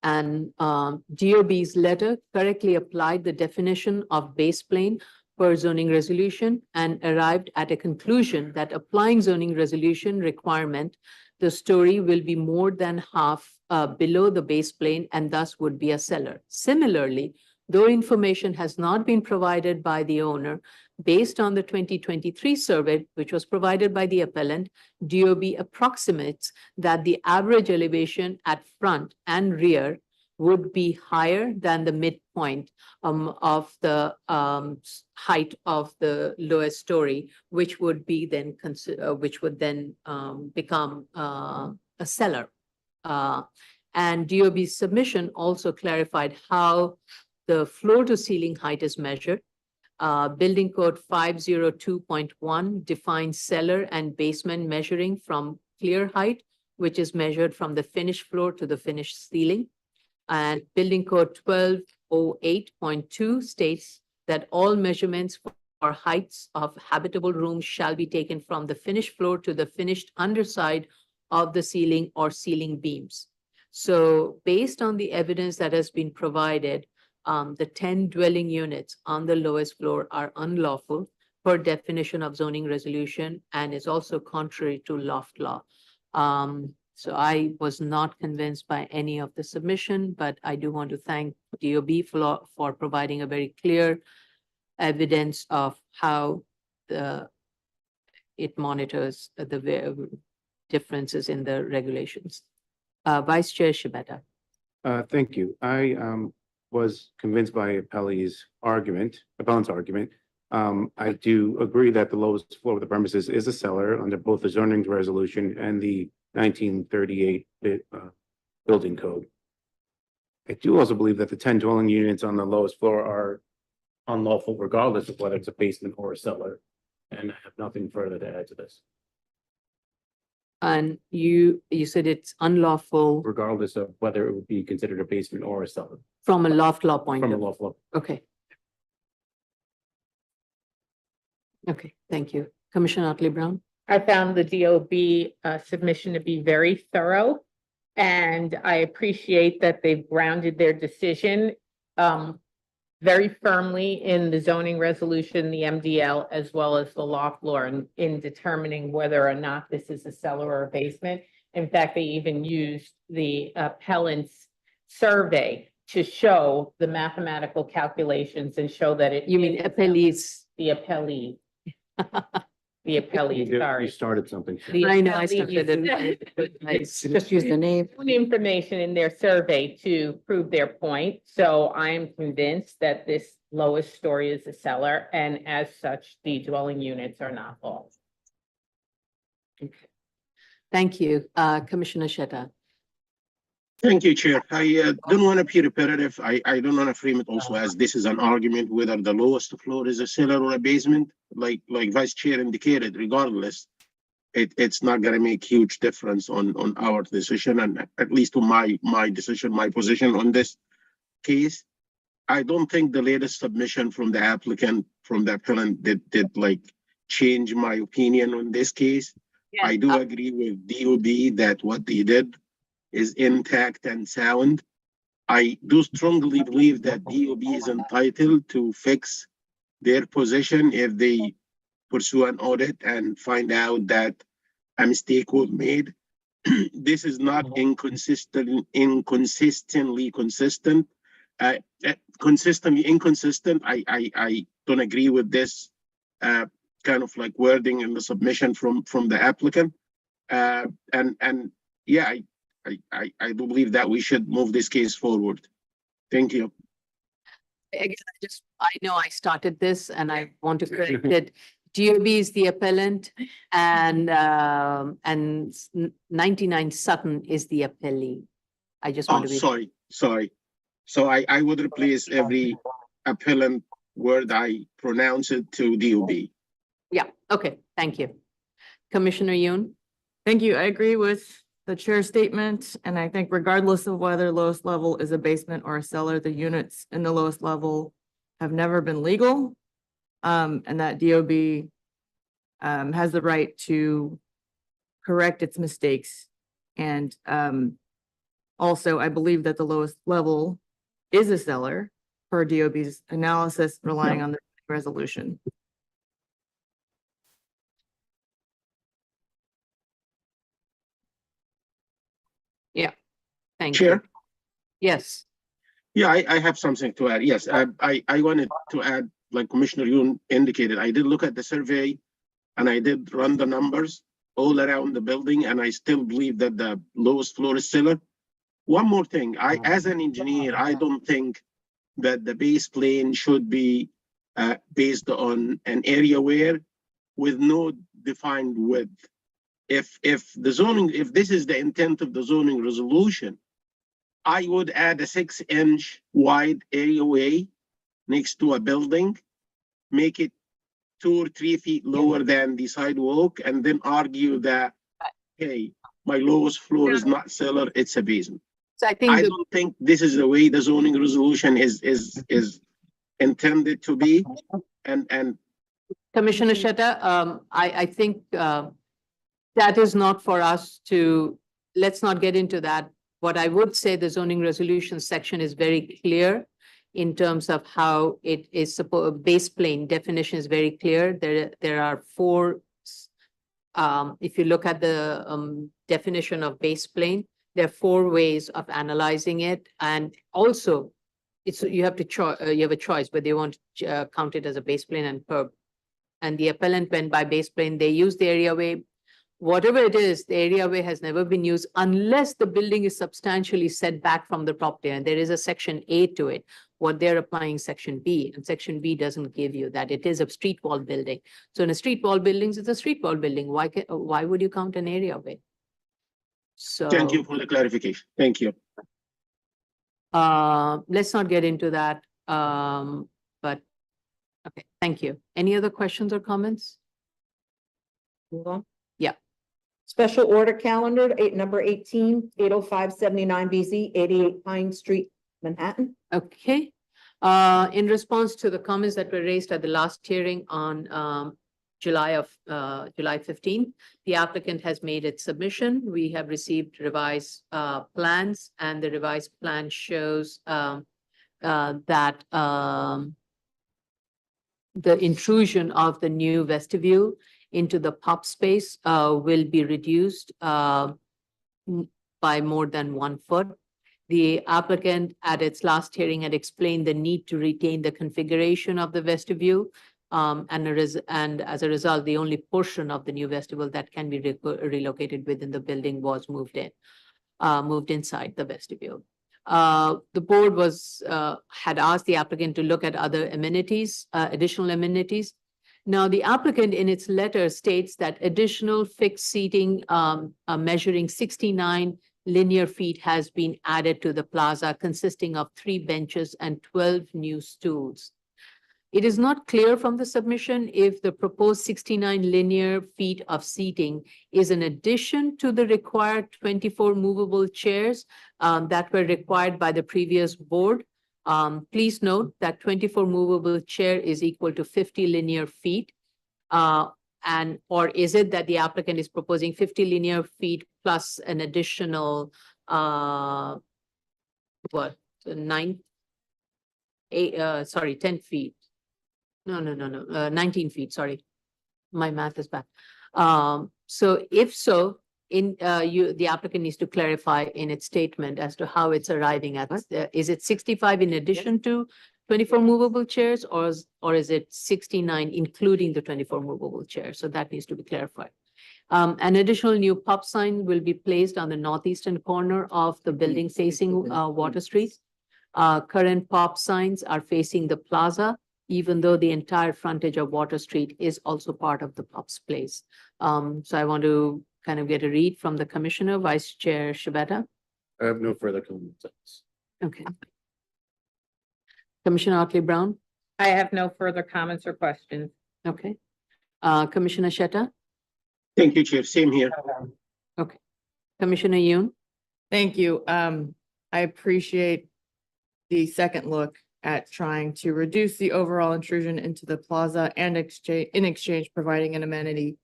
Speaker 3: And DOB's letter correctly applied the definition of base plane per zoning resolution and arrived at a conclusion that applying zoning resolution requirement, the story will be more than half below the base plane and thus would be a cellar. Similarly, though information has not been provided by the owner, based on the 2023 survey, which was provided by the appellant, DOB approximates that the average elevation at front and rear would be higher than the midpoint of the height of the lowest story, which would be then become a cellar. And DOB's submission also clarified how the floor to ceiling height is measured. Building code 502.1 defines cellar and basement measuring from clear height, which is measured from the finished floor to the finished ceiling. And building code 1208.2 states that all measurements for heights of habitable rooms shall be taken from the finished floor to the finished underside of the ceiling or ceiling beams. So based on the evidence that has been provided, the 10 dwelling units on the lowest floor are unlawful per definition of zoning resolution and is also contrary to loft law. So I was not convinced by any of the submission, but I do want to thank DOB for providing a very clear evidence of how it monitors the differences in the regulations. Vice Chair Shibata.
Speaker 6: Thank you. I was convinced by appellant's argument. I do agree that the lowest floor of the premises is a cellar under both the zoning resolution and the 1938 building code. I do also believe that the 10 dwelling units on the lowest floor are unlawful regardless of whether it's a basement or a cellar. And I have nothing further to add to this,
Speaker 3: And you said it's unlawful
Speaker 6: regardless of whether it would be considered a basement or a cellar
Speaker 3: from a loft law point
Speaker 6: from a
Speaker 3: of view.
Speaker 6: lawful.
Speaker 3: Okay. Okay, thank you. Commissioner Otley Brown?
Speaker 7: I found the DOB submission to be very thorough. And I appreciate that they've grounded their decision very firmly in the zoning resolution, the MDL, as well as the loft law in determining whether or not this is a cellar or a basement. In fact, they even used the appellant's survey to show the mathematical calculations and show that it.
Speaker 3: You mean appellees?
Speaker 7: The appellee. The appellee, sorry.
Speaker 6: You started something.
Speaker 7: The
Speaker 3: I know, I
Speaker 7: appellee
Speaker 3: started it.
Speaker 7: used
Speaker 3: Nice.
Speaker 1: Just use the name.
Speaker 7: information in their survey to prove their point. So I am convinced that this lowest story is a cellar, and as such, the dwelling units are not full.
Speaker 3: Thank you. Commissioner Shetta.
Speaker 5: Thank you, Chair. I don't want to be repetitive. I don't want to frame it also as this is an argument whether the lowest floor is a cellar or a basement. Like Vice Chair indicated, regardless, it's not going to make huge difference on our decision, and at least to my decision, my position on this case. I don't think the latest submission from the applicant, from the appellant, did like change my opinion on this case. I do agree with DOB that what they did is intact and sound. I do strongly believe that DOB is entitled to fix their position if they pursue an audit and find out that a mistake was made. This is not inconsistently consistent. Consistently inconsistent. I don't agree with this kind of like wording in the submission from the applicant. And yeah, I do believe that we should move this case forward. Thank you.
Speaker 3: Again, I know I started this and I want to correct it. DOB is the appellant and 99 Sutton is the appellee. I just want
Speaker 5: Oh,
Speaker 3: to be.
Speaker 5: sorry. So I would replace every appellant word I pronounce it to DOB.
Speaker 3: Yeah, okay, thank you. Commissioner Yoon?
Speaker 4: Thank you. I agree with the chair's statement, and I think regardless of whether lowest level is a basement or a cellar, the units in the lowest level have never been legal. And that DOB has the right to correct its mistakes. And also, I believe that the lowest level is a cellar per DOB's analysis, relying on the resolution.
Speaker 3: Thank you.
Speaker 5: Chair?
Speaker 3: Yes,
Speaker 5: Yeah, I have something to add. Yes, I wanted to add, like Commissioner Yoon indicated, I did look at the survey and I did run the numbers all around the building, and I still believe that the lowest floor is cellar. One more thing, as an engineer, I don't think that the base plane should be based on an area where with no defined width. If this is the intent of the zoning resolution, I would add a 6-inch wide areaway next to a building, make it 2 or 3 feet lower than the sidewalk, and then argue that, hey, my lowest floor is not cellar, it's a basement.
Speaker 3: so I think
Speaker 5: I don't think this is the way the zoning resolution is intended to be. And
Speaker 3: Commissioner Shetta, I think that is not for us to, let's not get into that. What I would say, the zoning resolution section is very clear. in terms of how it is base plane definition is very clear. There are four. If you look at the definition of base plane, there are four ways of analyzing it, and also you have a choice whether you want to count it as a base plane and perp. And the appellant went by base plane. They use the areaway. Whatever it is, the areaway has never been used unless the building is substantially set back from the property. And there is a section A to it. What they're applying section B, and section B doesn't give you that. It is a street wall building. So in a street wall buildings, it's a street wall building. Why would you count an areaway? So
Speaker 5: Thank you for the clarification. Thank you.
Speaker 3: let's not get into that. But okay, thank you. Any other questions or comments?
Speaker 1: Move on.
Speaker 3: Yeah.
Speaker 1: Special order calendar, number 18, 80579 BZ, 88 Pine Street, Manhattan.
Speaker 3: Okay. In response to the comments that were raised at the last hearing on July 15th, the applicant has made its submission. We have received revised plans, and the revised plan shows that the intrusion of the new vestibule into the pub space will be reduced by more than 1 foot. The applicant at its last hearing had explained the need to retain the configuration of the vestibule. And as a result, the only portion of the new vestibule that can be relocated within the building was moved inside the vestibule. The board had asked the applicant to look at other amenities, additional amenities. Now, the applicant in its letter states that additional fixed seating measuring 69 linear feet has been added to the plaza, consisting of 3 benches and 12 new stools. It is not clear from the submission if the proposed 69 linear feet of seating is an addition to the required 24 movable chairs that were required by the previous board. Please note that 24 movable chair is equal to 50 linear feet. Or is it that the applicant is proposing 50 linear feet plus an additional, 10 feet? No, 19 feet, sorry. My math is bad. So if so, the applicant needs to clarify in its statement as to how it's arriving at, is it 65 in addition to 24 movable chairs, or is it 69 including the 24 movable chairs? So that needs to be clarified. An additional new pub sign will be placed on the northeastern corner of the building facing Water Street. Current pub signs are facing the plaza, even though the entire frontage of Water Street is also part of the pub's place. So I want to kind of get a read from the commissioner, Vice Chair Shibata.
Speaker 6: I have no further comments.
Speaker 3: Okay. Commissioner Otley Brown.
Speaker 7: I have no further comments or questions.
Speaker 3: Okay. Commissioner Shetta,
Speaker 5: Thank you, Chair. Same here.
Speaker 3: Commissioner Yoon.
Speaker 4: Thank you. I appreciate the second look at trying to reduce the overall intrusion into the plaza and in exchange providing an amenity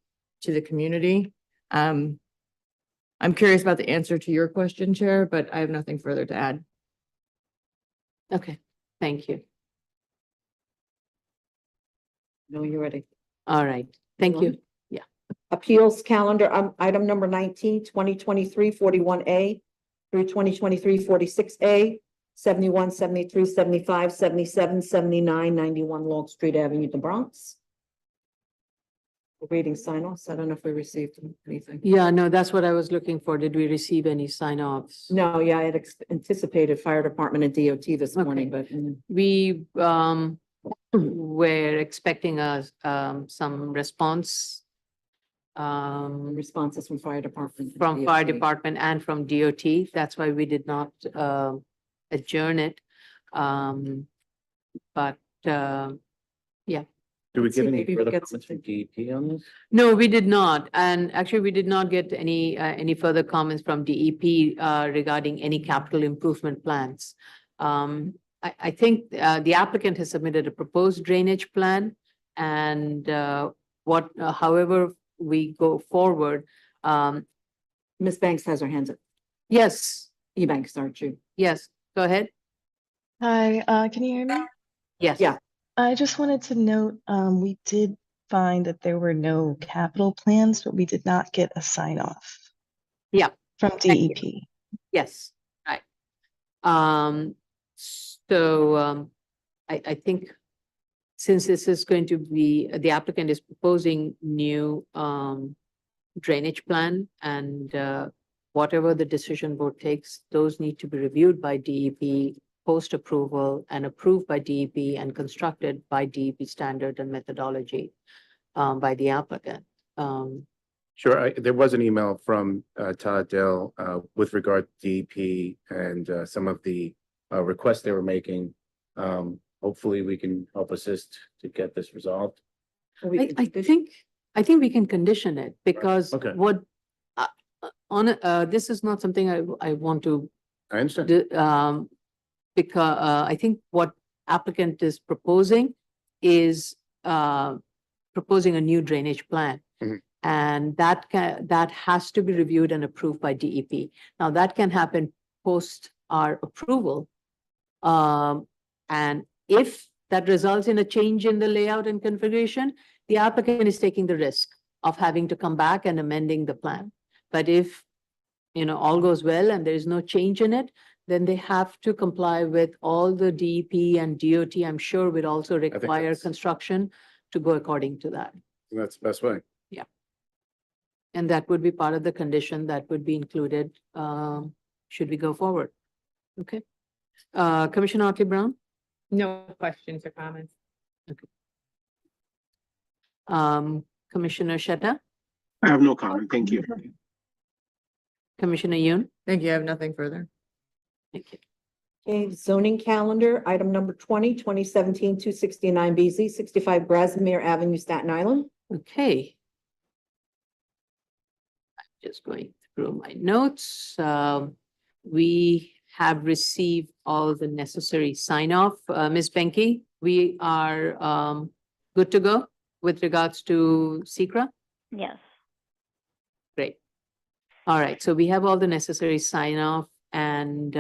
Speaker 4: to the community. I'm curious about the answer to your question, Chair, but I have nothing further to add.
Speaker 3: Okay, thank you.
Speaker 1: No, you're ready.
Speaker 3: All right, thank you.
Speaker 1: Appeals calendar, item number 19, 2023 41A through 2023 46A, 71, 73, 75, 77, 79, 91 Long Street Avenue, the Bronx. Reading sign-offs. I don't know if we received anything.
Speaker 3: Yeah, no, that's what I was looking for. Did we receive any sign-offs?
Speaker 1: No, yeah, I had anticipated fire department and DOT this morning, but
Speaker 3: We were expecting some response
Speaker 1: responses from fire department.
Speaker 3: from fire
Speaker 1: DOT.
Speaker 3: department and from DOT. That's why we did not adjourn it. But
Speaker 6: Do we
Speaker 1: Let's see,
Speaker 6: get any
Speaker 1: maybe we
Speaker 6: further
Speaker 1: get
Speaker 6: comments from
Speaker 1: something.
Speaker 6: DEP on this?
Speaker 3: no, we did not. And actually, we did not get any further comments from DEP regarding any capital improvement plans. I think the applicant has submitted a proposed drainage plan, and however we go forward.
Speaker 1: Ms. Banks has her hands up.
Speaker 3: Yes,
Speaker 1: E-Banks, aren't you?
Speaker 3: yes, go ahead.
Speaker 8: Hi, can you hear me?
Speaker 3: Yes.
Speaker 1: Yeah.
Speaker 8: I just wanted to note, we did find that there were no capital plans, but we did not get a sign off.
Speaker 3: Yeah.
Speaker 8: From
Speaker 3: you.
Speaker 8: DEP.
Speaker 3: Yes, right. So, I think since this is going to be, the applicant is proposing new, drainage plan and, whatever the decision board takes, those need to be reviewed by DEP, post-approval and approved by DEP and constructed by DEP standard and methodology, by the applicant.
Speaker 6: Sure, there was an email from Todd Dell with regard to DEP and some of the requests they were making. Hopefully, we can help assist to get this resolved.
Speaker 3: I think we can condition it because
Speaker 6: Okay.
Speaker 3: what this is not something I want to
Speaker 6: I understand.
Speaker 3: because I think what applicant is proposing is proposing a new drainage plan.
Speaker 6: Mhm.
Speaker 3: And that has to be reviewed and approved by DEP. Now, that can happen post our approval. And if that results in a change in the layout and configuration, the applicant is taking the risk of having to come back and amending the plan. But if, all goes well and there is no change in it, then they have to comply with all the DEP and DOT, I'm sure would also require
Speaker 6: that's-
Speaker 3: construction to go according to that.
Speaker 6: That's the best way.
Speaker 3: And that would be part of the condition that would be included, should we go forward. Okay. Commissioner Otley Brown,
Speaker 7: No questions or comments.
Speaker 3: Commissioner Shetta,
Speaker 5: I have no comment. Thank you.
Speaker 3: Commissioner Yoon.
Speaker 4: Thank you. I have nothing further.
Speaker 3: Thank you.
Speaker 1: Okay, zoning calendar, item number 2017-269 BZ, 65 Grassmere Avenue, Staten Island.
Speaker 3: Okay. I'm just going through my notes. We have received all the necessary sign off. Ms. Benke, we are good to go with regards to SECRA?
Speaker 9: Yes.
Speaker 3: Great. All right, so we have all the necessary sign off and,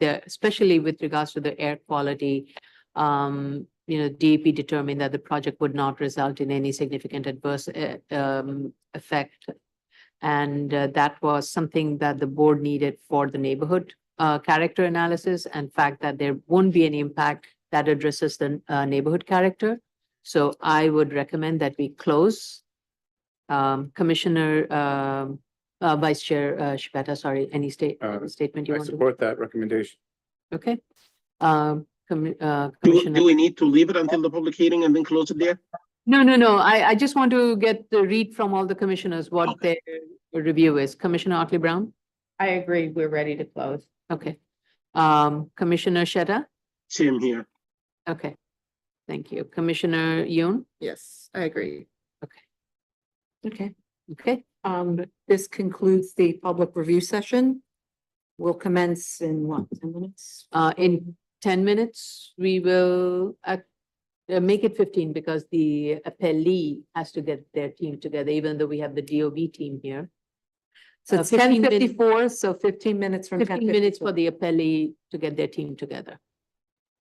Speaker 3: especially with regards to the air quality, DEP determined that the project would not result in any significant adverse effect. And that was something that the board needed for the neighborhood character analysis and fact that there won't be any impact that addresses the neighborhood character. So I would recommend that we close. Commissioner, Vice Chair Shibata, sorry, any statement you
Speaker 6: I
Speaker 3: want to?
Speaker 6: support that recommendation.
Speaker 3: Okay.
Speaker 5: Do
Speaker 3: Commissioner.
Speaker 5: we need to leave it until the public hearing and then close it there?
Speaker 3: No. I just want to get the read from all the commissioners what their review is. Commissioner Otley Brown?
Speaker 7: I agree. We're ready to close.
Speaker 3: Okay. Commissioner Shetta?
Speaker 5: Same here.
Speaker 3: Okay. Thank you. Commissioner Yoon?
Speaker 4: Yes, I agree.
Speaker 1: Okay.
Speaker 3: Okay.
Speaker 1: This concludes the public review session. We'll commence in what, 10 minutes?
Speaker 3: In 10 minutes, we will make it 15 because the appellee has to get their team together, even though we have the DOB team here.
Speaker 1: So it's
Speaker 3: 15
Speaker 1: 10:54, so 15 minutes from
Speaker 3: 15 minutes for the appellee to get their team together.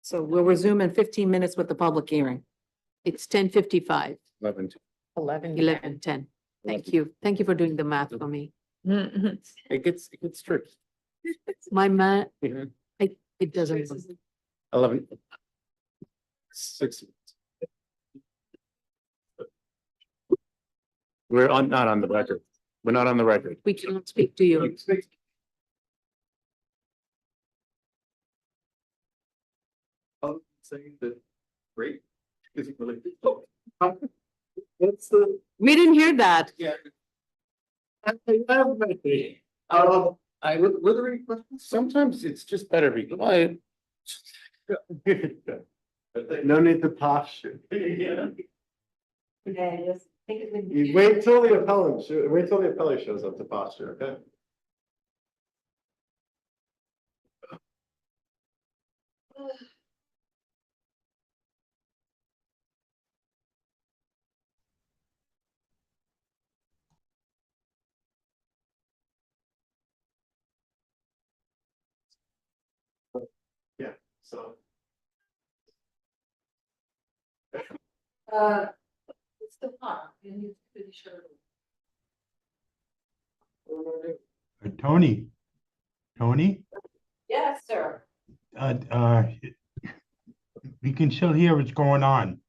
Speaker 1: So we'll resume in 15 minutes with the public hearing.
Speaker 3: It's 10:55,
Speaker 6: 11.
Speaker 3: 11:10. Thank you. Thank you for doing the math for me.
Speaker 6: It gets tricky.
Speaker 3: My math,
Speaker 6: Mhm.
Speaker 3: it doesn't.
Speaker 6: 11. 6. We're not on the record. We're not on the record.
Speaker 3: We cannot speak to you.
Speaker 6: Saying that, great. Is it really? What's the?
Speaker 3: We didn't hear that.
Speaker 6: Yeah. Sometimes it's just better to be quiet.
Speaker 10: No need to posture.
Speaker 1: Yeah, just take it with
Speaker 10: You wait till the appellant shows up to posture, okay? Yeah. So.
Speaker 1: It's still hot. You need to finish it.
Speaker 9: Tony, Tony,
Speaker 1: Yes, sir.
Speaker 9: uh, uh, we can still hear what's going on.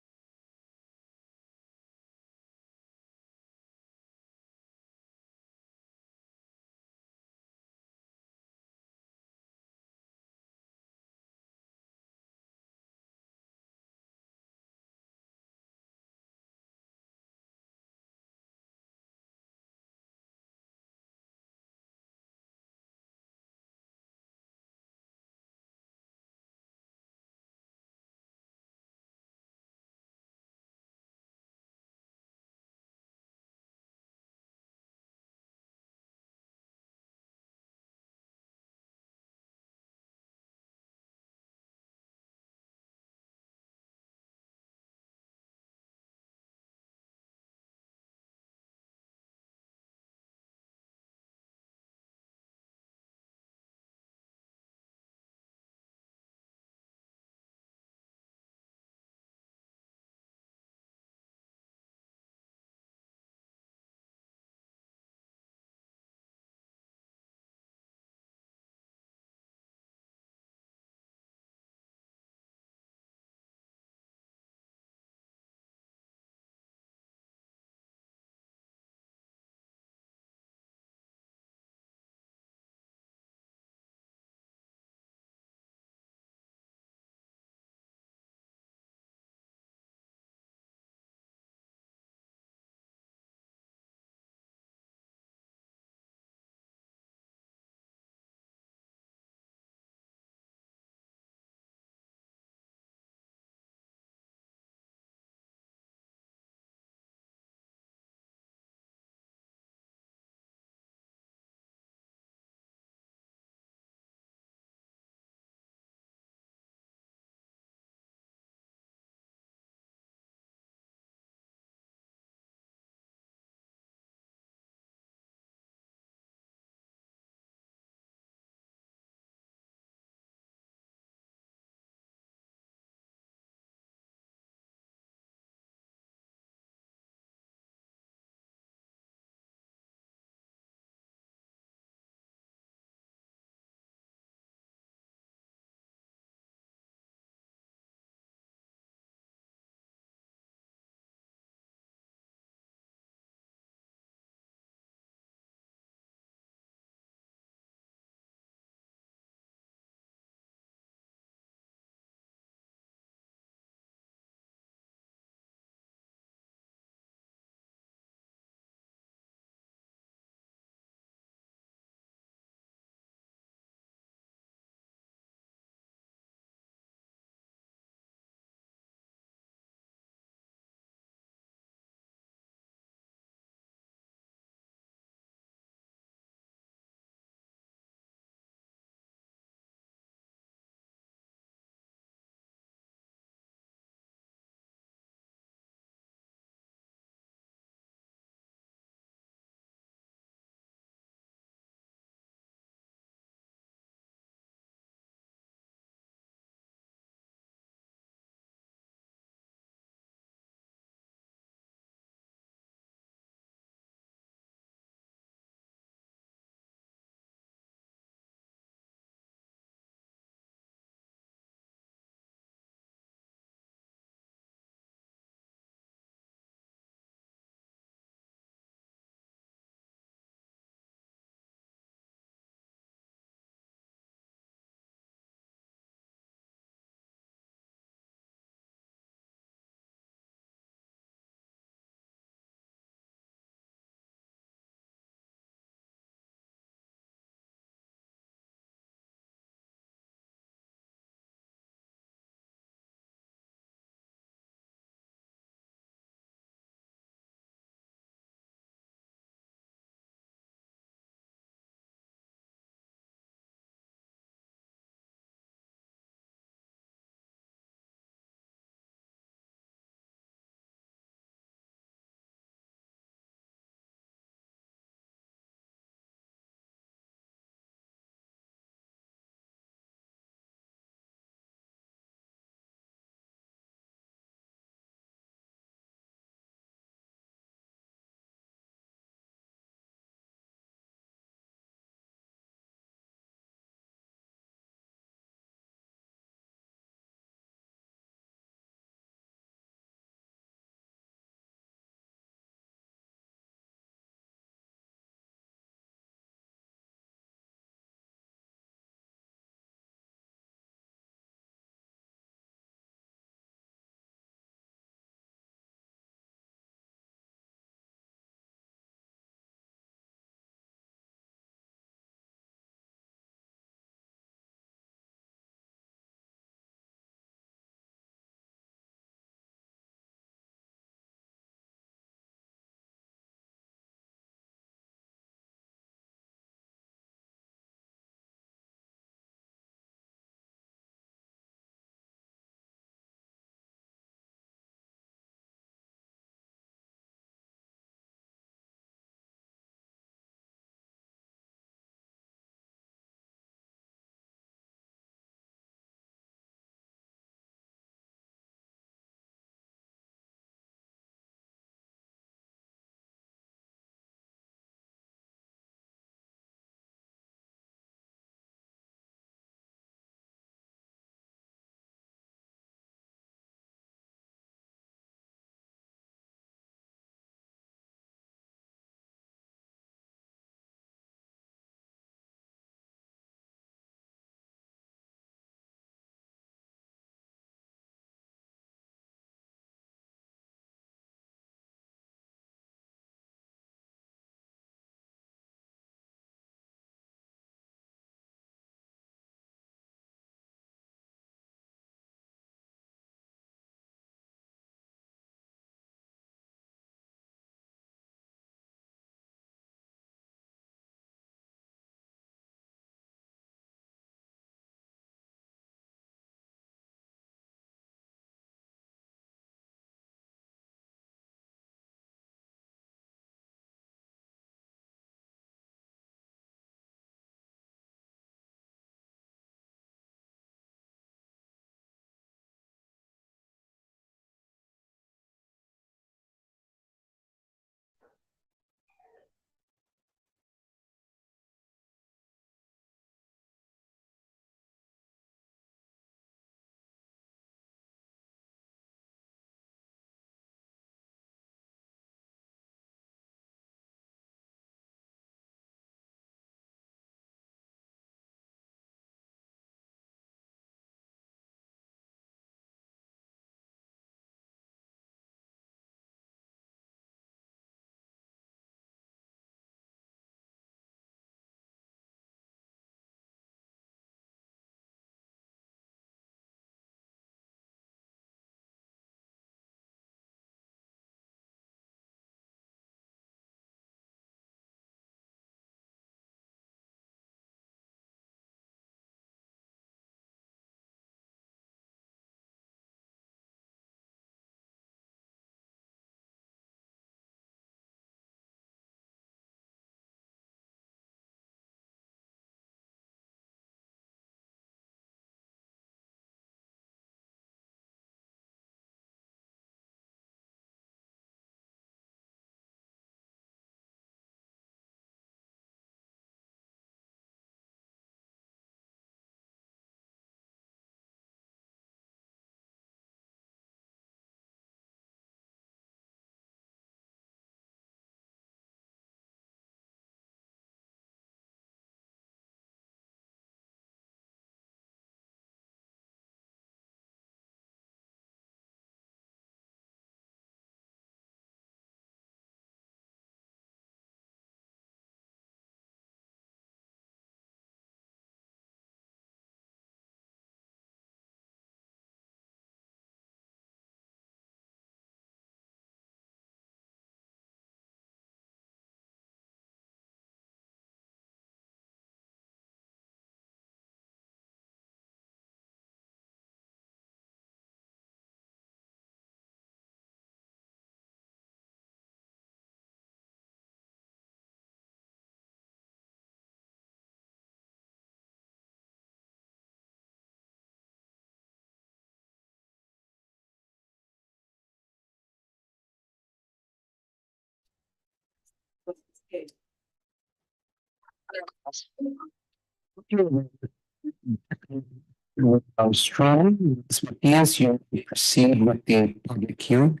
Speaker 2: Strong, Ms. Matias, you may proceed with the public hearing.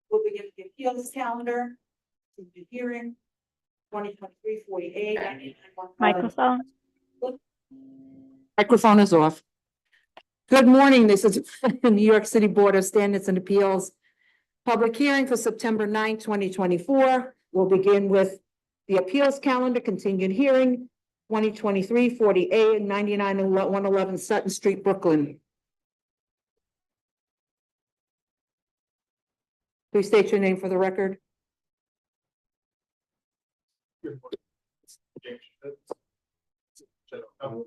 Speaker 1: We'll begin the appeals calendar. The hearing, 2023-48.
Speaker 8: Microphone.
Speaker 1: Microphone is off. Good morning. This is the New York City Board of Standards and Appeals. Public hearing for September 9, 2024. We'll begin with the appeals calendar, continued hearing, 2023-48 and 99 and 111 Sutton Street, Brooklyn. Please state your name for the record. Oh,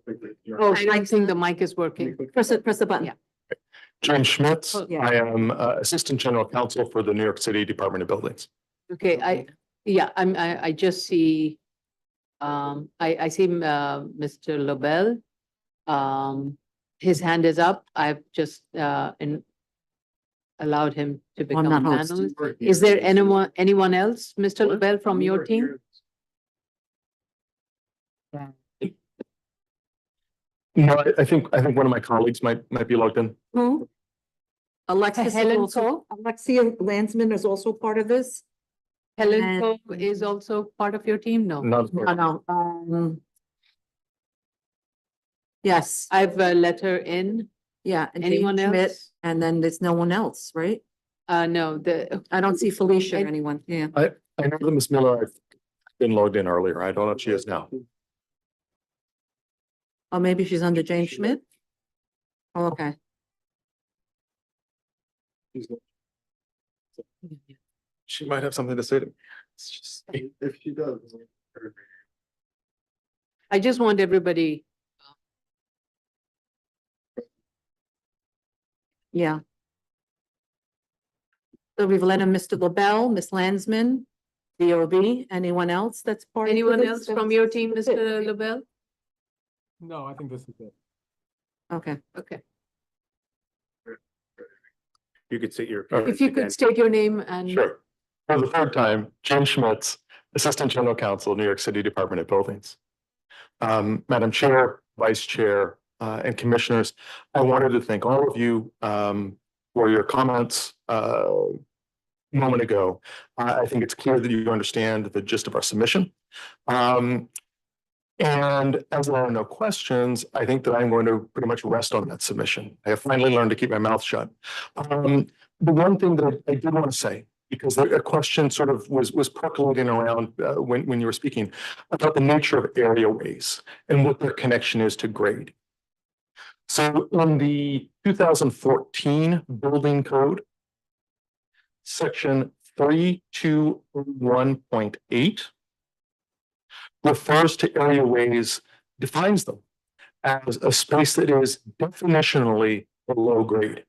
Speaker 3: I don't think the mic is working.
Speaker 1: press the button.
Speaker 3: Yeah.
Speaker 11: James Schmitz.
Speaker 3: Oh,
Speaker 1: yeah.
Speaker 11: I am Assistant General Counsel for the New York City Department of Buildings.
Speaker 3: Okay, I just see, I see, Mr. Lobel. His hand is up. I've just, allowed him to become a
Speaker 1: not host.
Speaker 3: panelist. Is there anyone else, Mr. Lobel, from your team?
Speaker 11: No, I think one of my colleagues might be logged in.
Speaker 1: Who? Alexis is
Speaker 3: Helen
Speaker 1: also, Alexia Landsman is also part of this?
Speaker 3: Helen
Speaker 1: And-
Speaker 3: Coe is also part of your team? No.
Speaker 11: Not
Speaker 1: No. Yes,
Speaker 3: I've let her in.
Speaker 1: yeah. and
Speaker 3: Anyone
Speaker 1: Jane Schmidt,
Speaker 3: else?
Speaker 1: And then there's no one else, right?
Speaker 3: No,
Speaker 1: I don't see Felicia or
Speaker 3: And-
Speaker 1: anyone, yeah.
Speaker 11: I know that Ms. Miller, I've been logged in earlier. I don't know if she is now.
Speaker 1: Oh, maybe she's under Jane Schmidt? Oh, okay.
Speaker 11: She might have something to say to me. It's just.
Speaker 10: If she does.
Speaker 3: I just want everybody,
Speaker 1: Yeah. So we've let in Mr. LaBelle, Ms. Landsman, DOB, anyone else that's part of
Speaker 3: anyone
Speaker 1: this?
Speaker 3: else from your team,
Speaker 1: That's it.
Speaker 3: Mr. Lobel?
Speaker 9: No, I think this is it.
Speaker 1: Okay,
Speaker 3: Okay,
Speaker 6: You could sit your.
Speaker 3: if you could state your name and.
Speaker 11: Sure. For the third time, James Schmitz, Assistant General Counsel, New York City Department of Buildings. Madam Chair, Vice Chair, and Commissioners, I wanted to thank all of you for your comments a moment ago. I think it's clear that you understand the gist of our submission. And as there are no questions, I think that I'm going to pretty much rest on that submission. I have finally learned to keep my mouth shut. The one thing that I did want to say, because a question sort of was percolating around when you were speaking about the nature of areaways and what their connection is to grade. So in the 2014 building code, section 3201.8 refers to areaways, defines them as a space that is definitionally below grade.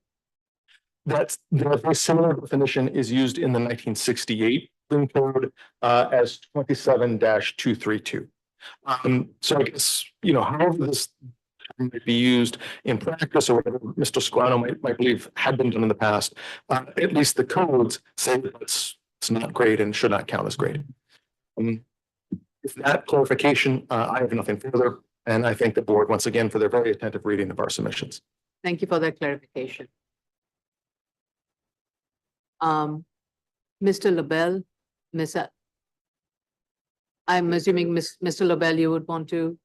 Speaker 11: That very similar definition is used in the 1968 building code as 27-232. So I guess, however this might be used in practice or whatever Mr. Squano might believe had been done in the past, at least the codes say that it's not grade and should not count as grade. With that clarification, I have nothing further, and I thank the board once again for their very attentive reading of our submissions.
Speaker 3: Thank you for that clarification. Mr. Lobel, I'm assuming Mr. Lobel, you would want to.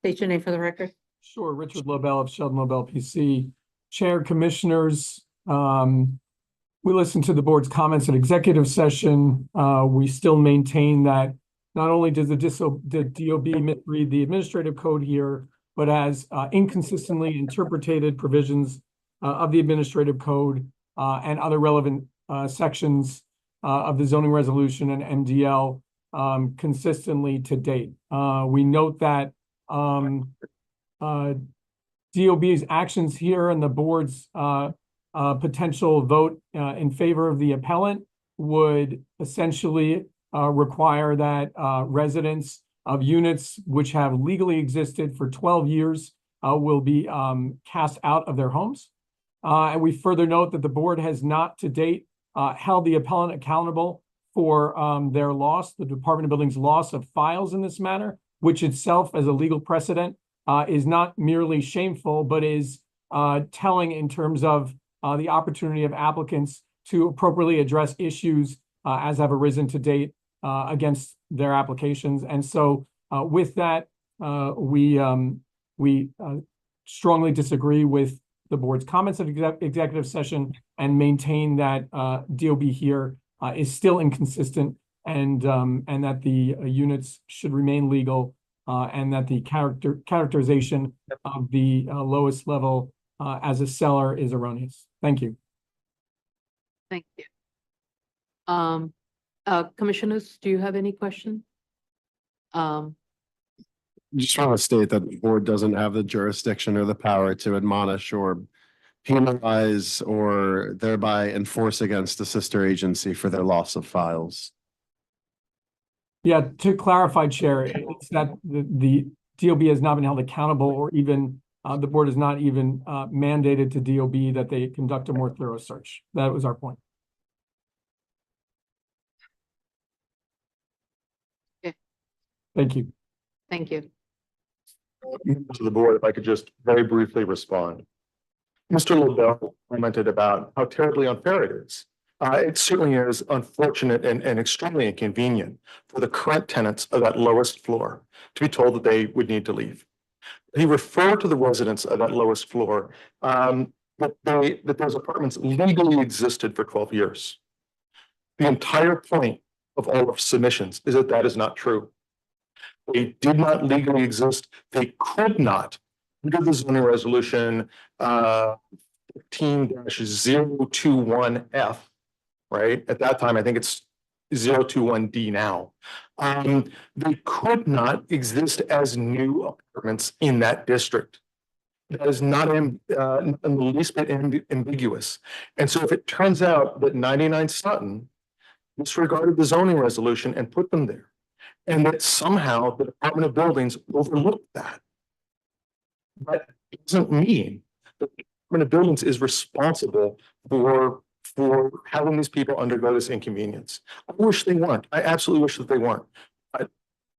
Speaker 1: state your name for the record.
Speaker 9: Sure, Richard Lobel of Sheldon Lobel PC. Chair, Commissioners, we listened to the board's comments at executive session. We still maintain that not only does the DOB misread the administrative code here, but has inconsistently interpreted provisions of the administrative code and other relevant sections of the zoning resolution and MDL consistently to date. We note that DOB's actions here and the board's potential vote in favor of the appellant would essentially require that residents of units which have legally existed for 12 years will be cast out of their homes. And we further note that the board has not to date held the appellant accountable for their loss, the Department of Buildings' loss of files in this matter, which itself as a legal precedent is not merely shameful, but is telling in terms of the opportunity of applicants to appropriately address issues as have arisen to date against their applications. And so with that, we strongly disagree with the board's comments of executive session and maintain that DOB here is still inconsistent and that the units should remain legal and that the characterization of the lowest level as a seller is erroneous. Thank you.
Speaker 3: Thank you. Commissioners, do you have any questions?
Speaker 10: Just want to state that the board doesn't have the jurisdiction or the power to admonish or penalize or thereby enforce against the sister agency for their loss of files.
Speaker 9: Yeah, to clarify, Chair, it's that the DOB has not been held accountable or even the board has not even mandated to DOB that they conduct a more thorough search. That was our point.
Speaker 3: Okay.
Speaker 9: Thank you.
Speaker 3: Thank you.
Speaker 11: To the board, if I could just very briefly respond. Mr. LaBelle commented about how terribly unfair it is. It certainly is unfortunate and extremely inconvenient for the current tenants of that lowest floor to be told that they would need to leave. He referred to the residents of that lowest floor that those apartments legally existed for 12 years. The entire point of all of submissions is that that is not true. They did not legally exist. They could not, under the zoning resolution 15-021F, right? At that time, I think it's 021D now. They could not exist as new apartments in that district. That is not in the least bit ambiguous. And so if it turns out that 99 Sutton disregarded the zoning resolution and put them there, and that somehow the Department of Buildings overlooked that, that doesn't mean that the Department of Buildings is responsible for having these people undergo this inconvenience. I wish they weren't. I absolutely wish that they weren't.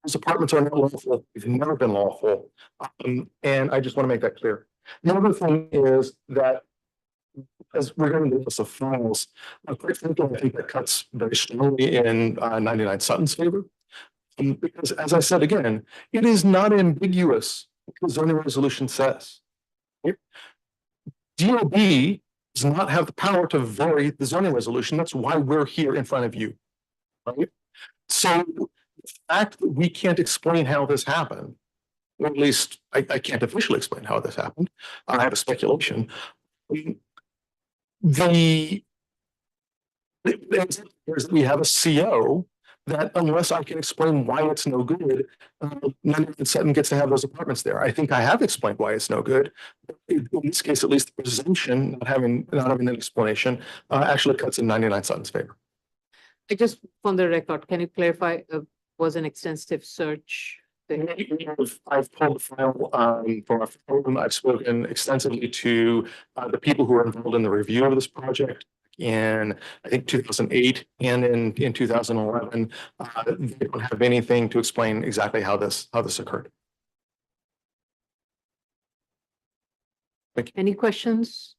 Speaker 11: These apartments are not lawful. They've never been lawful. And I just want to make that clear. The other thing is that as we're going to list of files, quite frankly, I think that cuts very strongly in 99 Sutton's favor. Because as I said again, it is not ambiguous what the zoning resolution says. DOB does not have the power to vary the zoning resolution. That's why we're here in front of you, right? So the fact that we can't explain how this happened, or at least I can't officially explain how this happened. I have a speculation. We have a CO that unless I can explain why it's no good, none of Sutton gets to have those apartments there. I think I have explained why it's no good. In this case, at least the presumption, not having an explanation, actually cuts in 99 Sutton's favor.
Speaker 3: I just, from the record, can you clarify, was an extensive search?
Speaker 11: I've pulled the file from our forum. I've spoken extensively to the people who are involved in the review of this project in, I think, 2008 and in 2011. They don't have anything to explain exactly how this occurred. Thank you.
Speaker 3: Any questions?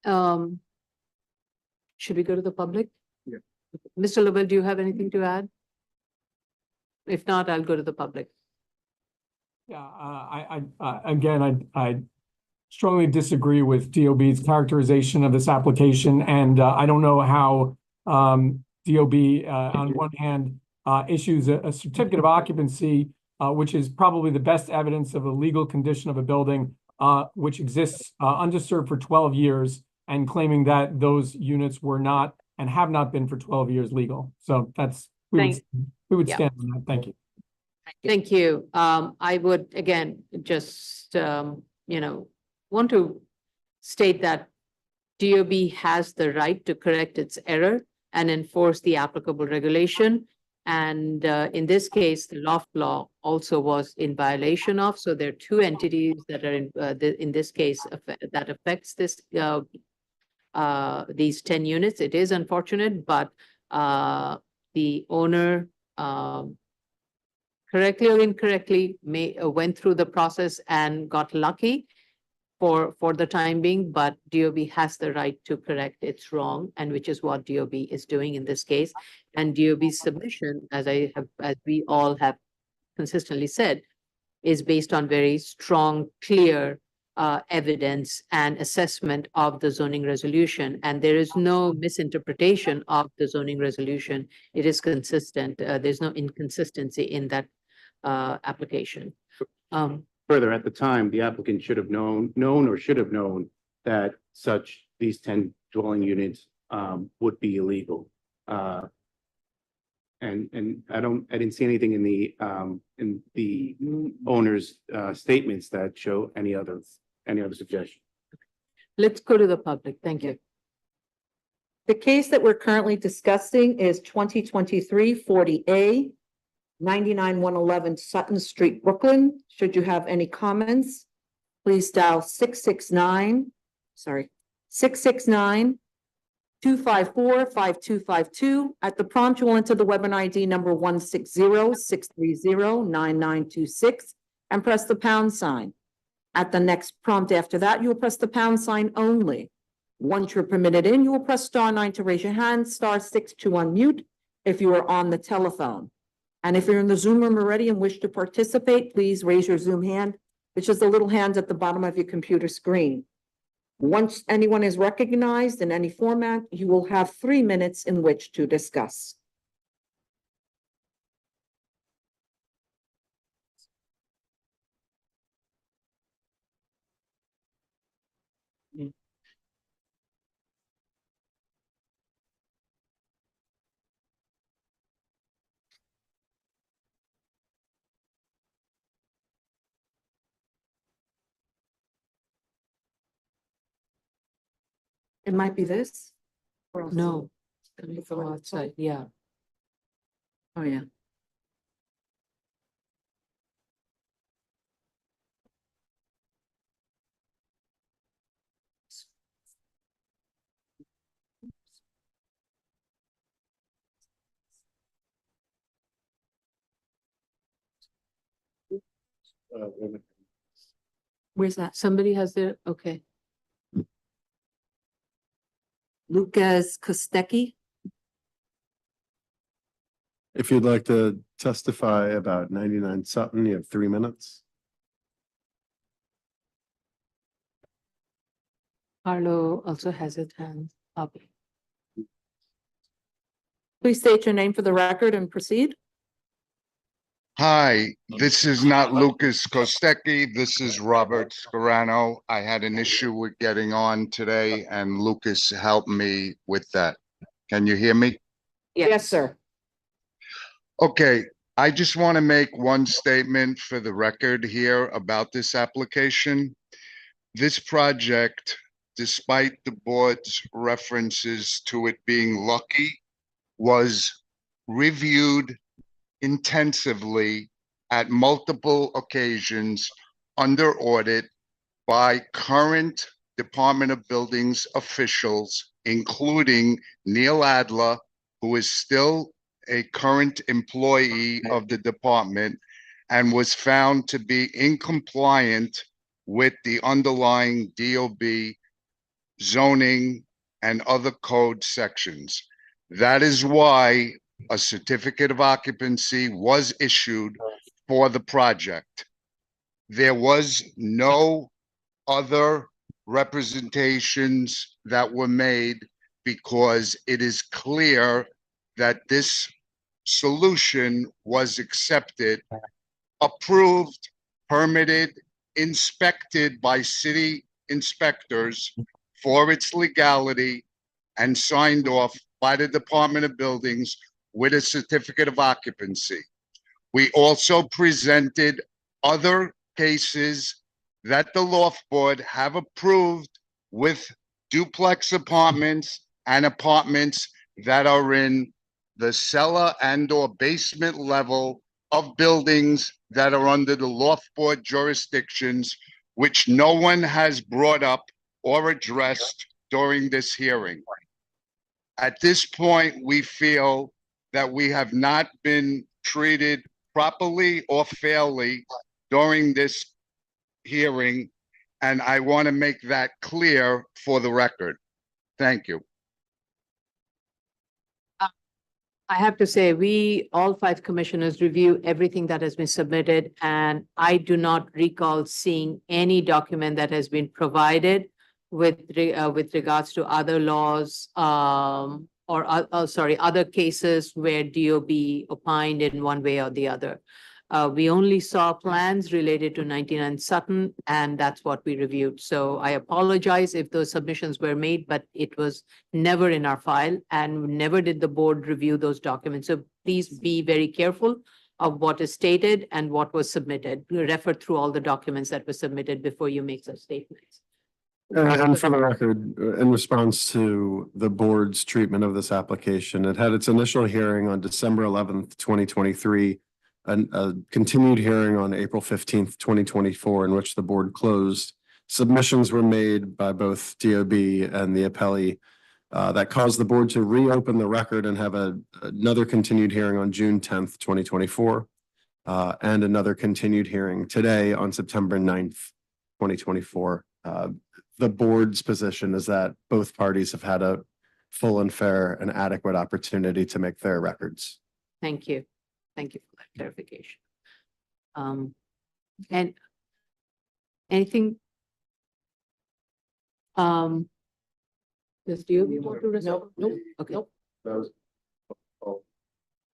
Speaker 3: Should we go to the public?
Speaker 10: Yeah.
Speaker 3: Mr. LaBelle, do you have anything to add? If not, I'll go to the public.
Speaker 9: Yeah, I strongly disagree with DOB's characterization of this application, and I don't know how DOB on one hand issues a certificate of occupancy, which is probably the best evidence of a legal condition of a building which exists undisturbed for 12 years, and claiming that those units were not and have not been for 12 years legal. So that's we would stand on that. Thank you.
Speaker 3: Thank you. I would again just want to state that DOB has the right to correct its error and enforce the applicable regulation. And in this case, the loft law also was in violation of, so there are two entities that are in this case that affects this these 10 units. It is unfortunate, but the owner correctly or incorrectly went through the process and got lucky for the time being, but DOB has the right to correct its wrong, and which is what DOB is doing in this case. And DOB's submission, as we all have consistently said, is based on very strong, clear evidence and assessment of the zoning resolution. And there is no misinterpretation of the zoning resolution. It is consistent. There's no inconsistency in that application.
Speaker 6: Further, at the time, the applicant should have known or should have known that these 10 dwelling units would be illegal. And I didn't see anything in the owner's statements that show any other suggestion.
Speaker 3: Let's go to the public. Thank you.
Speaker 1: The case that we're currently discussing is 2023-40A, 99-111 Sutton Street, Brooklyn. Should you have any comments, please dial 669-254-5252. At the prompt, you will enter the webinar ID number 160-630-9926 and press the pound sign. At the next prompt after that, you will press the pound sign only. Once you're permitted in, you will press *9 to raise your hand, *6 to unmute if you are on the telephone. And if you're in the Zoom room already and wish to participate, please raise your Zoom hand, which is the little hand at the bottom of your computer screen. Once anyone is recognized in any format, you will have 3 minutes in which to discuss. It might be this.
Speaker 3: No, it's coming from outside. Yeah.
Speaker 1: Oh, yeah.
Speaker 3: Where's that? Somebody has their, okay.
Speaker 1: Lucas Kostecki.
Speaker 10: If you'd like to testify about 99 Sutton, you have 3 minutes.
Speaker 3: Carlo also has his hand up.
Speaker 1: Please state your name for the record and proceed.
Speaker 12: Hi, this is not Lucas Kostecki. This is Robert Scarano. I had an issue with getting on today and Lucas helped me with that. Can you hear me?
Speaker 1: Yes, sir.
Speaker 12: Okay, I just want to make one statement for the record here about this application. This project, despite the board's references to it being lucky, was reviewed intensively at multiple occasions under audit by current Department of Buildings officials, including Neil Adler, who is still a current employee of the department and was found to be incompliant with the underlying DOB zoning and other code sections. That is why a certificate of occupancy was issued for the project. There was no other representations that were made because it is clear that this solution was accepted, approved, permitted, inspected by city inspectors for its legality, and signed off by the Department of Buildings with a certificate of occupancy. We also presented other cases that the Loft Board have approved with duplex apartments and apartments that are in the cellar and or basement level of buildings that are under the loft board jurisdictions, which no one has brought up or addressed during this hearing. At this point, we feel that we have not been treated properly or fairly during this hearing, and I want to make that clear for the record. Thank you.
Speaker 3: I have to say, we, all five commissioners review everything that has been submitted, and I do not recall seeing any document that has been provided with regards to other laws, other cases where DOB opined in one way or the other. We only saw plans related to 99 Sutton, and that's what we reviewed. So I apologize if those submissions were made, but it was never in our file, and never did the board review those documents. So please be very careful of what is stated and what was submitted. Refer through all the documents that were submitted before you make such statements.
Speaker 10: And for the record, in response to the board's treatment of this application, it had its initial hearing on December 11th, 2023, and a continued hearing on April 15th, 2024, in which the board closed. Submissions were made by both DOB and the appellee that caused the board to reopen the record and have another continued hearing on June 10th, 2024, and another continued hearing today on September 9th, 2024. The board's position is that both parties have had a full and fair and adequate opportunity to make their records.
Speaker 3: Thank you. Thank you for that clarification. And anything? Does DOB want to respond?
Speaker 1: Nope.
Speaker 3: Okay.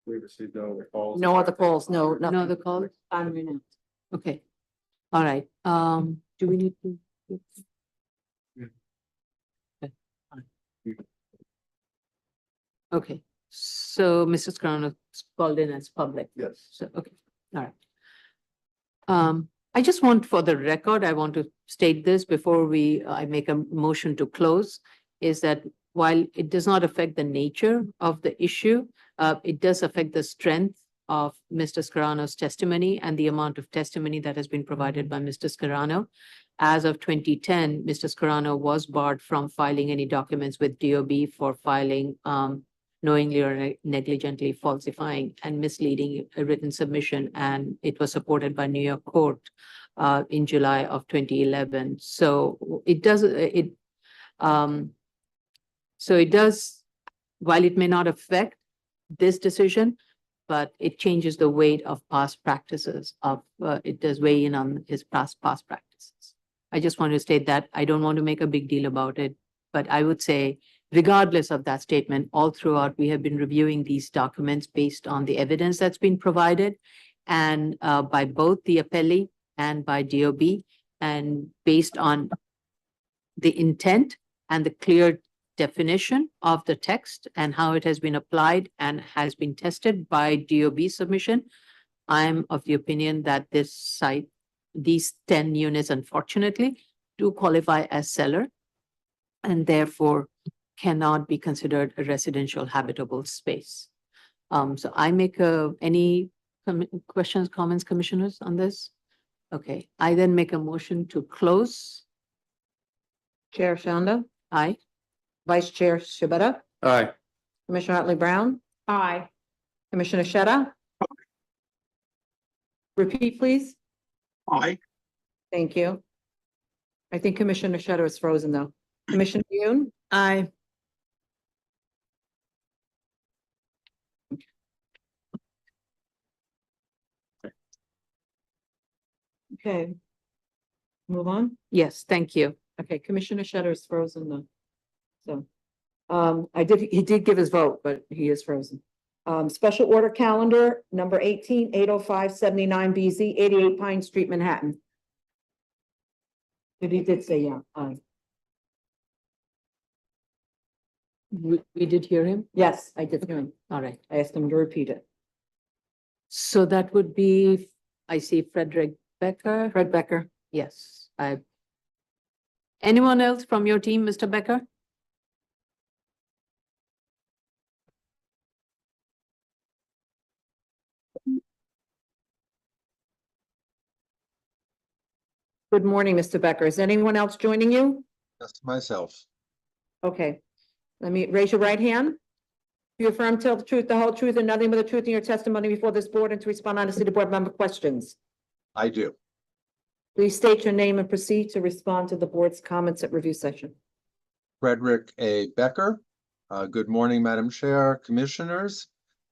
Speaker 10: We received no calls.
Speaker 1: No other calls, no,
Speaker 3: No
Speaker 1: nothing.
Speaker 3: other calls?
Speaker 1: I'm renounced.
Speaker 3: Okay. All right. Do we need to? Okay, so Mrs. Crown called in as public.
Speaker 10: Yes.
Speaker 3: So, okay, all right. I just want, for the record, I want to state this before I make a motion to close, is that while it does not affect the nature of the issue, it does affect the strength of Mr. Scarano's testimony and the amount of testimony that has been provided by Mr. Scarano. As of 2010, Mr. Scarano was barred from filing any documents with DOB for filing knowingly or negligently falsifying and misleading a written submission, and it was supported by New York court in July of 2011. So it does, while it may not affect this decision, but it changes the weight of past practices it does weigh in on his past practices. I just want to state that. I don't want to make a big deal about it, but I would say, regardless of that statement, all throughout, we have been reviewing these documents based on the evidence that's been provided and by both the appellee and by DOB, and based on the intent and the clear definition of the text and how it has been applied and has been tested by DOB submission. I'm of the opinion that this site, these 10 units, unfortunately, do qualify as cellar and therefore cannot be considered a residential habitable space. So I make any questions, comments, commissioners, on this? Okay, I then make a motion to close.
Speaker 1: Chair Shanda,
Speaker 3: Aye.
Speaker 1: Vice Chair Shibata,
Speaker 6: Aye.
Speaker 1: Commissioner Otley Brown,
Speaker 7: Aye.
Speaker 1: Commissioner Sheta. Repeat, please.
Speaker 5: Aye.
Speaker 1: Thank you. I think Commissioner Sheta is frozen though. Commissioner Yoon,
Speaker 4: Aye.
Speaker 1: okay. Move on.
Speaker 3: Yes, thank you.
Speaker 1: Okay, Commissioner Sheta is frozen though. So, he did give his vote, but he is frozen. Special order calendar number 18-805-79 BZ, 88 Pine Street, Manhattan. But he did say, yeah, aye.
Speaker 3: We did hear him?
Speaker 1: Yes, I did hear him.
Speaker 3: All right.
Speaker 1: I asked him to repeat it.
Speaker 3: So that would be, I see Frederick Becker.
Speaker 1: Fred Becker.
Speaker 3: Yes, anyone else from your team, Mr. Becker?
Speaker 1: Good morning, Mr. Becker. Is anyone else joining you?
Speaker 13: Just myself.
Speaker 1: Okay, let me raise your right hand. Do you affirm to tell the truth, the whole truth, and nothing but the truth in your testimony before this board and to respond honestly to board member questions?
Speaker 13: I do.
Speaker 1: Please state your name and proceed to respond to the board's comments at review session.
Speaker 13: Frederick A. Becker. Good morning, Madam Chair, Commissioners.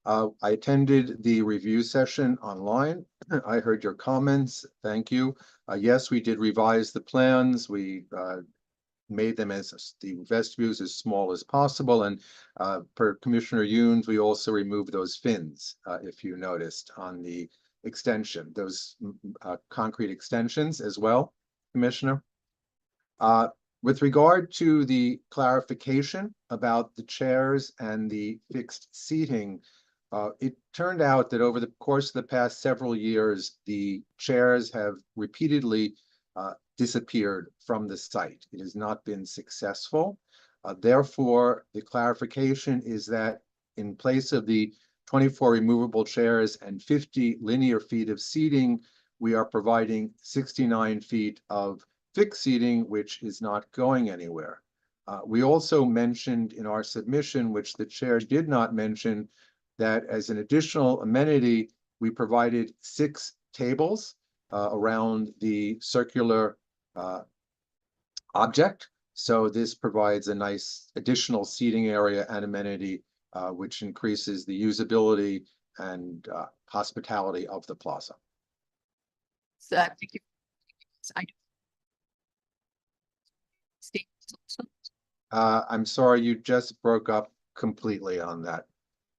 Speaker 13: I attended the review session online. I heard your comments. Thank you. Yes, we did revise the plans. We made them as the vestibules as small as possible. And per Commissioner Younes, we also removed those fins, if you noticed, on the extension, those concrete extensions as well, Commissioner. With regard to the clarification about the chairs and the fixed seating, it turned out that over the course of the past several years, the chairs have repeatedly disappeared from the site. It has not been successful. Therefore, the clarification is that in place of the 24 removable chairs and 50 linear feet of seating, we are providing 69 feet of fixed seating, which is not going anywhere. We also mentioned in our submission, which the chair did not mention, that as an additional amenity, we provided 6 tables around the circular object. So this provides a nice additional seating area and amenity, which increases the usability and hospitality of the plaza.
Speaker 3: So, thank you.
Speaker 13: I'm sorry, you just broke up completely on that,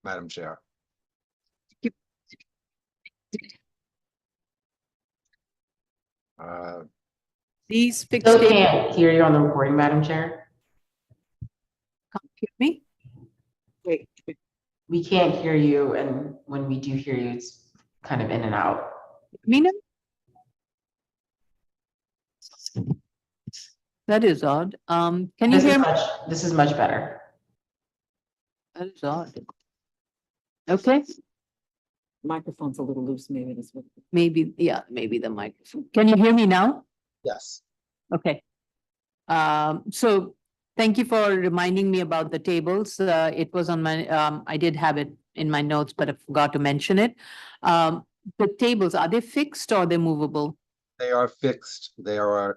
Speaker 13: Madam Chair.
Speaker 3: These fixed
Speaker 14: Still
Speaker 3: tables,
Speaker 14: can't hear you on the recording, Madam Chair.
Speaker 3: can't hear me? Wait,
Speaker 14: We can't hear you, and when we do hear you, it's kind of in and out.
Speaker 3: Mina? That is odd. Can you
Speaker 14: This
Speaker 3: hear
Speaker 14: is
Speaker 3: me?
Speaker 14: this is much better.
Speaker 3: That is odd. Okay,
Speaker 1: Microphone's a little loose, maybe this one.
Speaker 3: maybe, yeah, maybe the microphone. Can you hear me now?
Speaker 13: Yes.
Speaker 3: Okay. So thank you for reminding me about the tables. It was on my, I did have it in my notes, but I forgot to mention it. The tables, are they fixed or they're movable?
Speaker 13: They are fixed. They are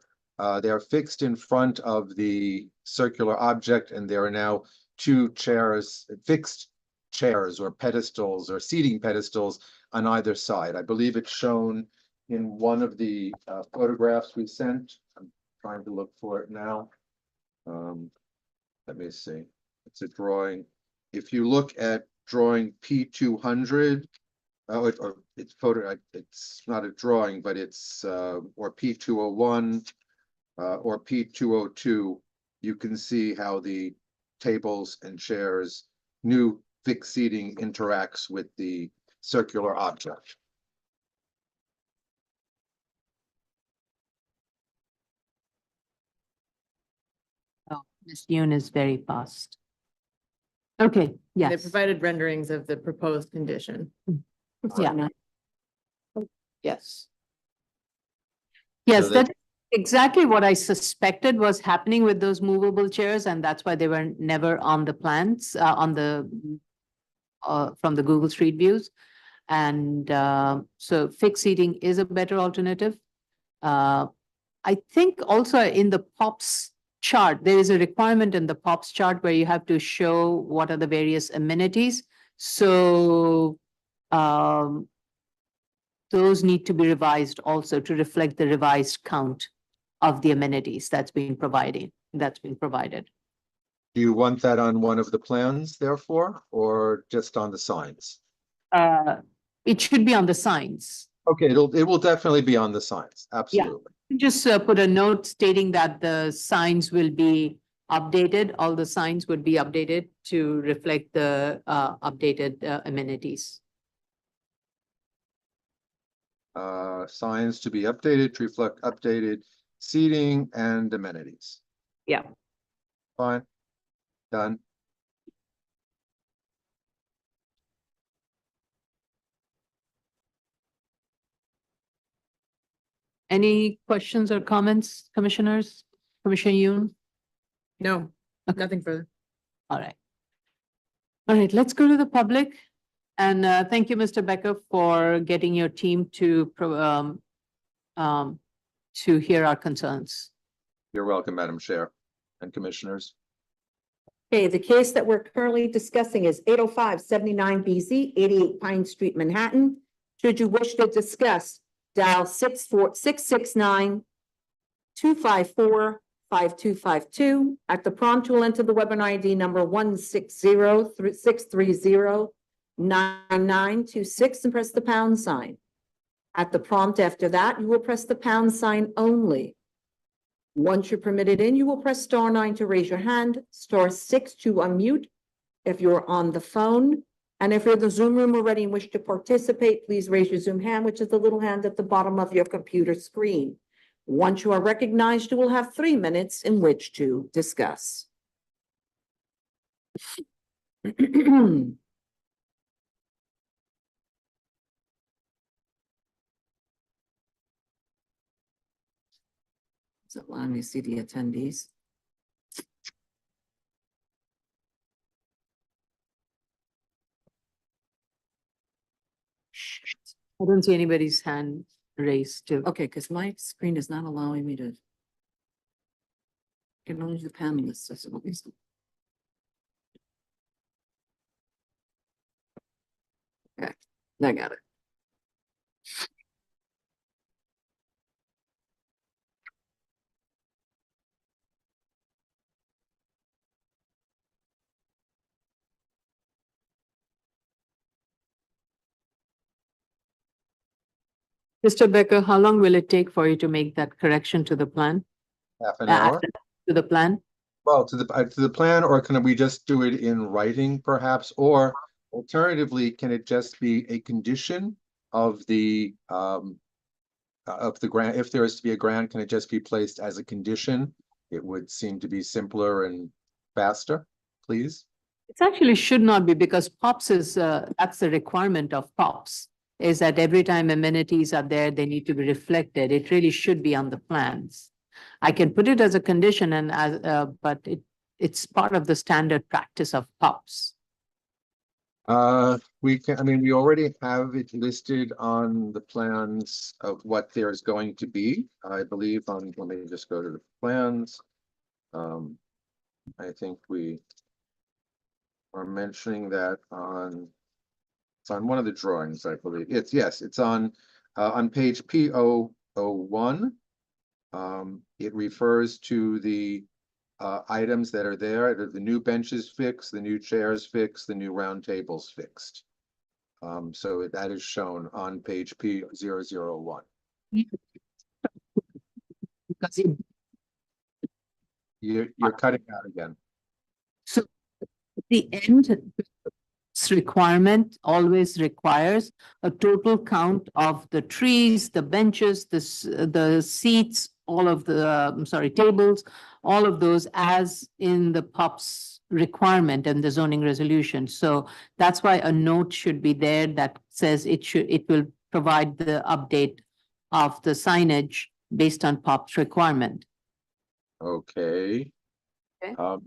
Speaker 13: fixed in front of the circular object, and there are now 2 chairs, fixed chairs or pedestals or seating pedestals on either side. I believe it's shown in one of the photographs we sent. I'm trying to look for it now. Let me see. It's a drawing. If you look at drawing P200, it's photo. It's not a drawing, but it's or P201 or P202. You can see how the tables and chairs, new fixed seating interacts with the circular object.
Speaker 3: Oh, Ms. Yoon is very fast. Okay,
Speaker 4: They
Speaker 3: yes,
Speaker 4: provided renderings of the proposed condition.
Speaker 3: yeah. Yes. Yes,
Speaker 13: So they-
Speaker 3: that's exactly what I suspected was happening with those movable chairs, and that's why they were never on the plans, on the from the Google Street Views. And so fixed seating is a better alternative. I think also in the POPs chart, there is a requirement in the POPs chart where you have to show what are the various amenities. So those need to be revised also to reflect the revised count of the amenities that's being provided.
Speaker 13: Do you want that on one of the plans, therefore, or just on the signs?
Speaker 3: It should be on the signs.
Speaker 13: Okay, it will definitely be on the signs. Absolutely.
Speaker 3: Just put a note stating that the signs will be updated. All the signs would be updated to reflect the updated amenities.
Speaker 13: Signs to be updated to reflect updated seating and amenities.
Speaker 3: Yeah.
Speaker 13: Fine. Done.
Speaker 3: Any questions or comments, commissioners? Commissioner Yoon?
Speaker 4: No, nothing further.
Speaker 3: All right. All right, let's go to the public. And thank you, Mr. Becker, for getting your team to hear our concerns.
Speaker 13: You're welcome, Madam Chair and Commissioners.
Speaker 1: Okay, the case that we're currently discussing is 805-79 BZ, 88 Pine Street, Manhattan. Should you wish to discuss, dial 646-669-254-5252. At the prompt, you will enter the webinar ID number 160-630-9926 and press the pound sign. At the prompt after that, you will press the pound sign only. Once you're permitted in, you will press *9 to raise your hand, *6 to unmute if you're on the phone. And if you're in the Zoom room already and wish to participate, please raise your Zoom hand, which is the little hand at the bottom of your computer screen. Once you are recognized, you will have 3 minutes in which to discuss. So let me see the attendees.
Speaker 3: I don't see anybody's hand raised to.
Speaker 1: Okay, because my screen is not allowing me to. Can only do panelists. That's what we said. Okay, I got it.
Speaker 3: Mr. Becker, how long will it take for you to make that correction to the plan?
Speaker 13: Half an hour.
Speaker 3: To the plan?
Speaker 13: Well, to the plan, or can we just do it in writing perhaps? Or alternatively, can it just be a condition of the grant? If there is to be a grant, can it just be placed as a condition? It would seem to be simpler and faster, please.
Speaker 3: It actually should not be, because POPs is, that's the requirement of POPs, is that every time amenities are there, they need to be reflected. It really should be on the plans. I can put it as a condition and as, but it's part of the standard practice of POPs.
Speaker 13: We already have it listed on the plans of what there's going to be. I believe let me just go to the plans. I think we are mentioning that it's on one of the drawings, I believe. It's on page P001. It refers to the items that are there. The new benches fixed, the new chairs fixed, the new round tables fixed. So that is shown on page P001.
Speaker 3: Because
Speaker 13: You're cutting out again.
Speaker 3: so the end requirement always requires a total count of the trees, the benches, the seats, all of the, tables, all of those as in the POPs requirement and the zoning resolution. So that's why a note should be there that says it will provide the update of the signage based on POPs requirement.
Speaker 13: Okay.
Speaker 3: Okay.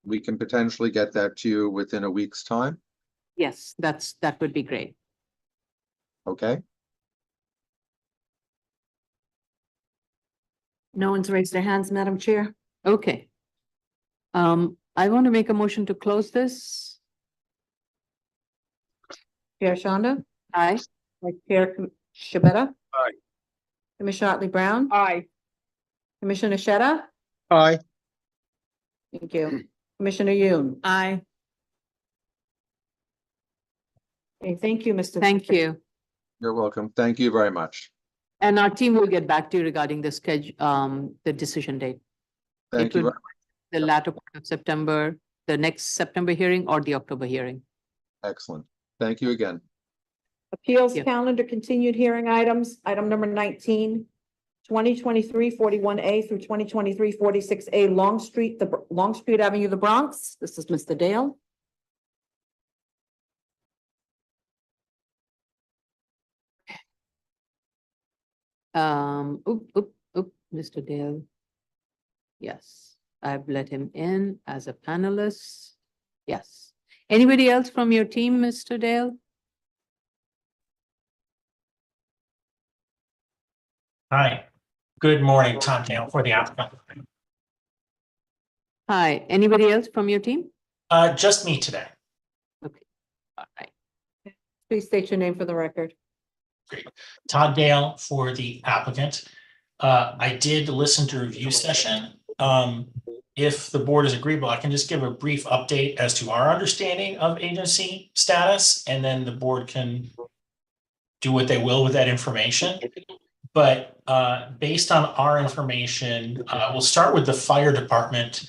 Speaker 13: We can potentially get that to you within a week's time.
Speaker 3: Yes, that would be great.
Speaker 13: Okay.
Speaker 1: No one's raised their hands, Madam Chair.
Speaker 3: Okay. I want to make a motion to close this.
Speaker 1: Chair Shonda,
Speaker 3: Aye.
Speaker 1: Vice Chair Shabeta.
Speaker 11: Aye.
Speaker 1: Commissioner Otley Brown,
Speaker 7: Aye.
Speaker 1: Commissioner Sheta.
Speaker 13: Aye.
Speaker 1: Thank you. Commissioner Yoon.
Speaker 4: Aye.
Speaker 1: Okay, thank you, Mr.
Speaker 3: Thank you.
Speaker 13: You're welcome. Thank you very much.
Speaker 3: And our team will get back to you regarding the schedule, the decision date.
Speaker 13: Thank
Speaker 3: It
Speaker 13: you.
Speaker 3: would The latter part of September, the next September hearing or the October hearing.
Speaker 13: Excellent. Thank you again.
Speaker 1: Appeals
Speaker 3: Yeah.
Speaker 1: calendar, continued hearing items, item number 19, 2023-41A through 2023-46A, Longstreet Avenue, the Bronx. This is Mr. Dale.
Speaker 3: Mr. Dale. Yes, I've let him in as a panelist. Yes. Anybody else from your team, Mr. Dale?
Speaker 15: Hi, good morning, Tom Dale for the applicant.
Speaker 3: Hi, anybody else from your team?
Speaker 15: Just me today.
Speaker 3: Okay, all right.
Speaker 1: Please state your name for the record.
Speaker 15: Todd Dale for the applicant. I did listen to review session. If the board is agreeable, I can just give a brief update as to our understanding of agency status, and then the board can do what they will with that information. But based on our information, we'll start with the fire department.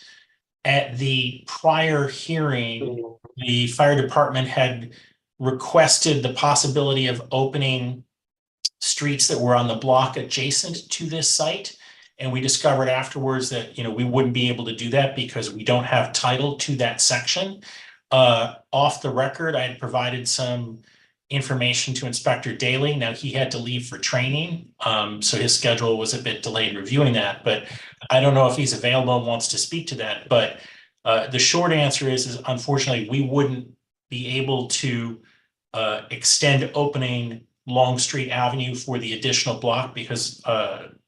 Speaker 15: At the prior hearing, the fire department had requested the possibility of opening streets that were on the block adjacent to this site. And we discovered afterwards that, we wouldn't be able to do that because we don't have title to that section. Off the record, I had provided some information to Inspector Daly. Now, he had to leave for training, so his schedule was a bit delayed reviewing that, but I don't know if he's available and wants to speak to that. But the short answer is unfortunately, we wouldn't be able to extend opening Longstreet Avenue for the additional block because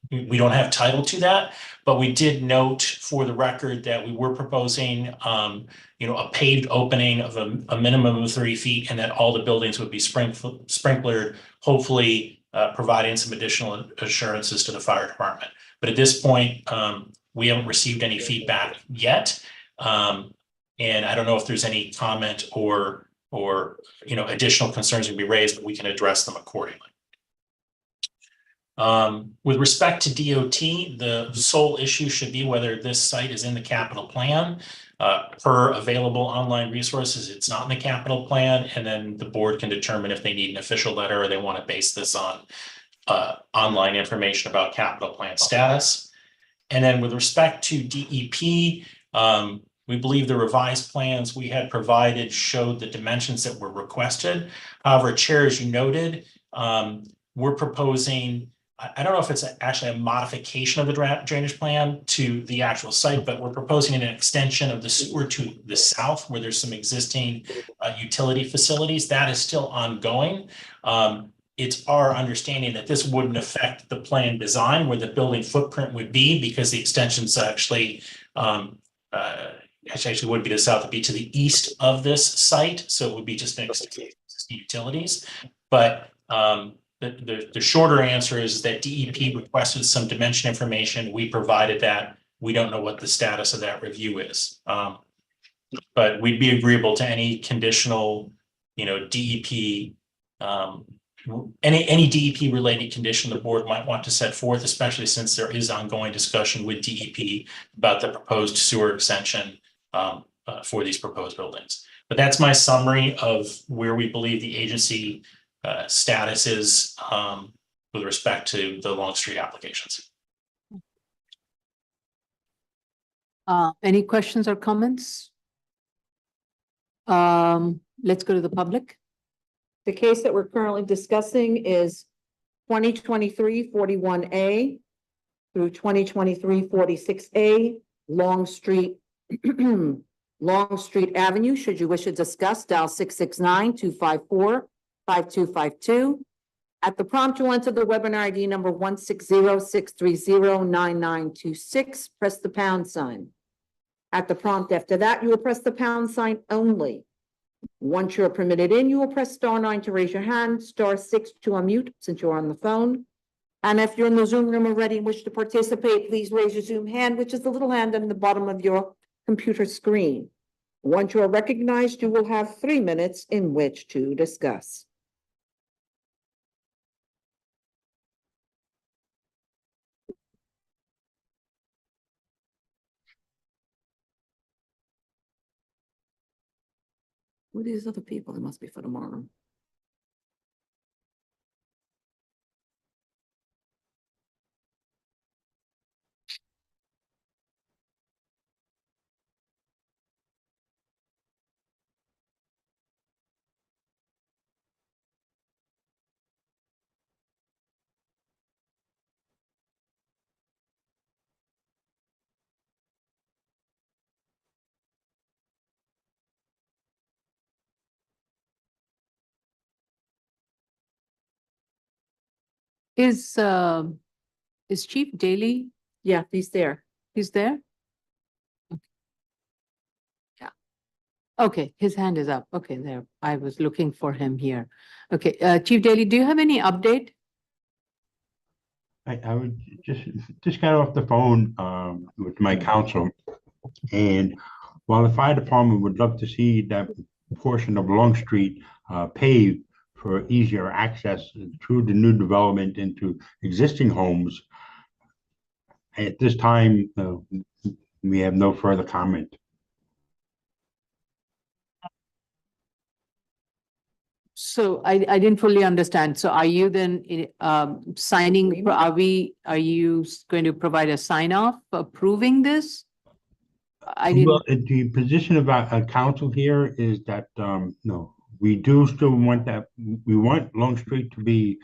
Speaker 15: we don't have title to that. But we did note for the record that we were proposing a paved opening of a minimum of 30 feet, and that all the buildings would be sprinklered, hopefully providing some additional assurances to the fire department. But at this point, we haven't received any feedback yet. And I don't know if there's any comment or additional concerns to be raised, but we can address them accordingly. With respect to DOT, the sole issue should be whether this site is in the capital plan. Per available online resources, it's not in the capital plan, and then the board can determine if they need an official letter or they want to base this on online information about capital plan status. And then with respect to DEP, we believe the revised plans we had provided showed the dimensions that were requested. However, Chair, as you noted, we're proposing, I don't know if it's actually a modification of the drainage plan to the actual site, but we're proposing an extension of the sewer to the south where there's some existing utility facilities. That is still ongoing. It's our understanding that this wouldn't affect the plan design where the building footprint would be, because the extensions actually would be to the south, would be to the east of this site. So it would be just next to utilities. But the shorter answer is that DEP requested some dimension information. We provided that. We don't know what the status of that review is. But we'd be agreeable to any conditional, DEP, any DEP related condition the board might want to set forth, especially since there is ongoing discussion with DEP about the proposed sewer extension for these proposed buildings. But that's my summary of where we believe the agency status is with respect to the Longstreet applications.
Speaker 3: Any questions or comments? Let's go to the public.
Speaker 1: The case that we're currently discussing is 2023-41A through 2023-46A, Longstreet Avenue. Should you wish to discuss, dial 669-254-5252. At the prompt, you'll enter the webinar ID number 160-630-9926. Press the pound sign. At the prompt after that, you will press the pound sign only. Once you're permitted in, you will press *9 to raise your hand, *6 to unmute since you're on the phone. And if you're in the Zoom room already and wish to participate, please raise your Zoom hand, which is the little hand on the bottom of your computer screen. Once you are recognized, you will have 3 minutes in which to discuss. Who are these other people? It must be for tomorrow.
Speaker 3: Is Chief Daly,
Speaker 1: Yeah, he's there.
Speaker 3: he's there? Yeah. Okay, his hand is up. Okay, there. I was looking for him here. Okay, Chief Daly, do you have any update?
Speaker 16: I would just got off the phone with my counsel. And while the fire department would love to see that portion of Long Street paved for easier access through the new development into existing homes, at this time, we have no further comment.
Speaker 3: So I didn't fully understand. So are you then signing, are you going to provide a sign off approving this? I
Speaker 16: Well,
Speaker 3: didn't,
Speaker 16: the position of our council here is that, no, we do still want that, we want Long Street to be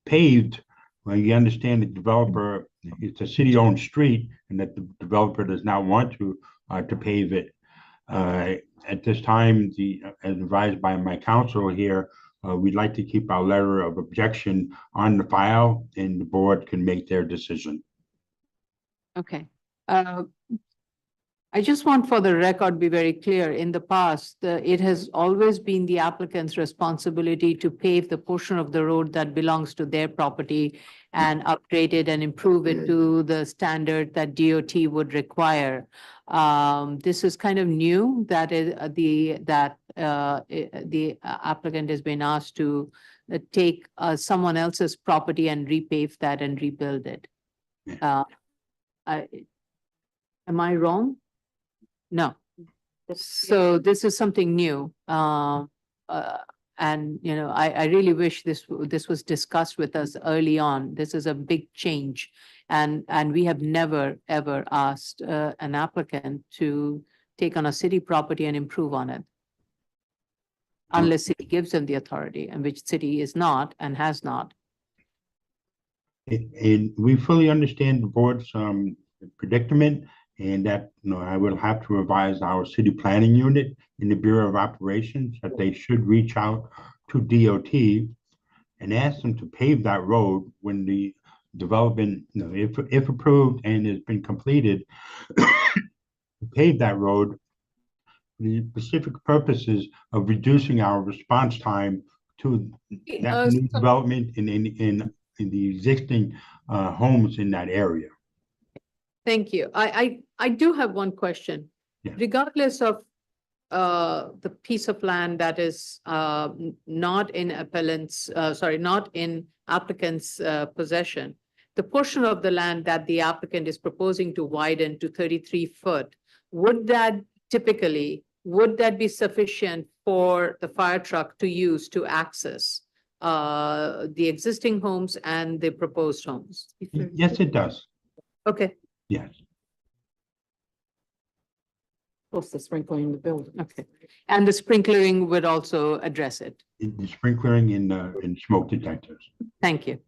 Speaker 16: paved. Well, you understand the developer, it's a city-owned street and that the developer does not want to pave it. At this time, as advised by my counsel here, we'd like to keep our letter of objection on the file and the board can make their decision.
Speaker 3: okay. I just want for the record be very clear, in the past, it has always been the applicant's responsibility to pave the portion of the road that belongs to their property and upgrade it and improve it to the standard that DOT would require. This is kind of new, that is the applicant has been asked to take someone else's property and repave that and rebuild it. Am I wrong? No. So this is something new. And, I really wish this was discussed with us early on. This is a big change. And we have never, ever asked an applicant to take on a city property and improve on it. Unless city gives them the authority, and which city is not and has not.
Speaker 16: And we fully understand the board's predicament, and that, I will have to revise our city planning unit in the Bureau of Operations that they should reach out to DOT and ask them to pave that road when the development, if approved and has been completed, pave that road for the specific purposes of reducing our response time to that new development in the existing homes in that area.
Speaker 3: Thank you. I do have one question.
Speaker 16: Yeah.
Speaker 3: Regardless of the piece of land that is not in not in applicant's possession, the portion of the land that the applicant is proposing to widen to 33 foot, would that be sufficient for the fire truck to use to access the existing homes and the proposed homes?
Speaker 16: Yes, it does.
Speaker 3: Okay.
Speaker 16: Yes.
Speaker 1: Plus the sprinkling in the building.
Speaker 3: Okay. And the sprinklering would also address it.
Speaker 16: The sprinklering and smoke detectors.
Speaker 3: Thank you.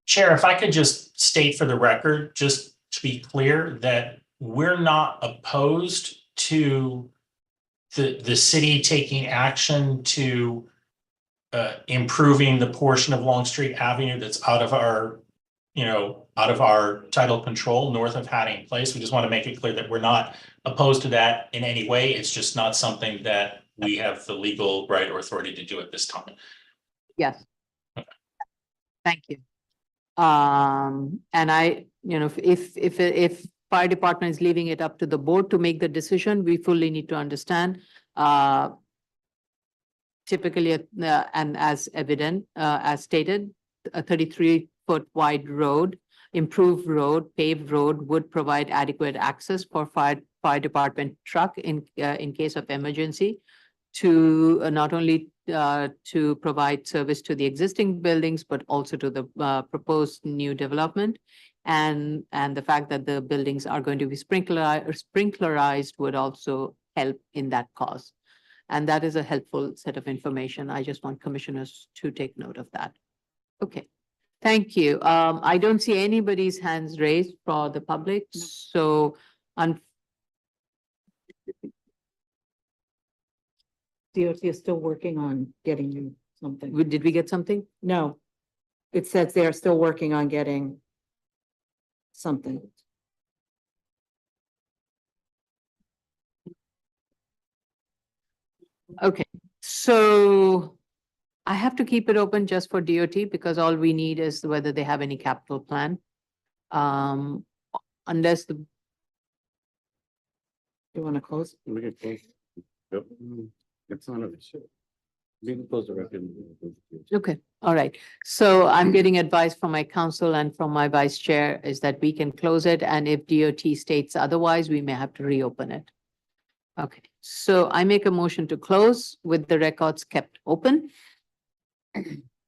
Speaker 15: Chair, if I could just state for the record, just to be clear, that we're not opposed to the city taking action to improving the portion of Long Street Avenue that's out of our title control north of Hatting Place. We just want to make it clear that we're not opposed to that in any way. It's just not something that we have the legal right or authority to do at this time.
Speaker 3: Yes. Okay. Thank you. And if fire department is leaving it up to the board to make the decision, we fully need to understand. Typically, and as evident, as stated, a 33-foot wide road, improved road, paved road would provide adequate access for fire department truck in case of emergency to not only to provide service to the existing buildings, but also to the proposed new development. And the fact that the buildings are going to be sprinklerized would also help in that cause. And that is a helpful set of information. I just want commissioners to take note of that. Okay. Thank you. I don't see anybody's hands raised for the public, so
Speaker 1: DOT is still working on getting you something.
Speaker 3: did we get something?
Speaker 1: No. It says they are still working on getting something.
Speaker 3: Okay, so I have to keep it open just for DOT because all we need is whether they have any capital plan. Unless the,
Speaker 1: You want to close?
Speaker 6: We can close. Yep. It's not an issue. We can close the record.
Speaker 3: okay, all right. So I'm getting advice from my counsel and from my vice chair is that we can close it, and if DOT states otherwise, we may have to reopen it. Okay, so I make a motion to close with the records kept open.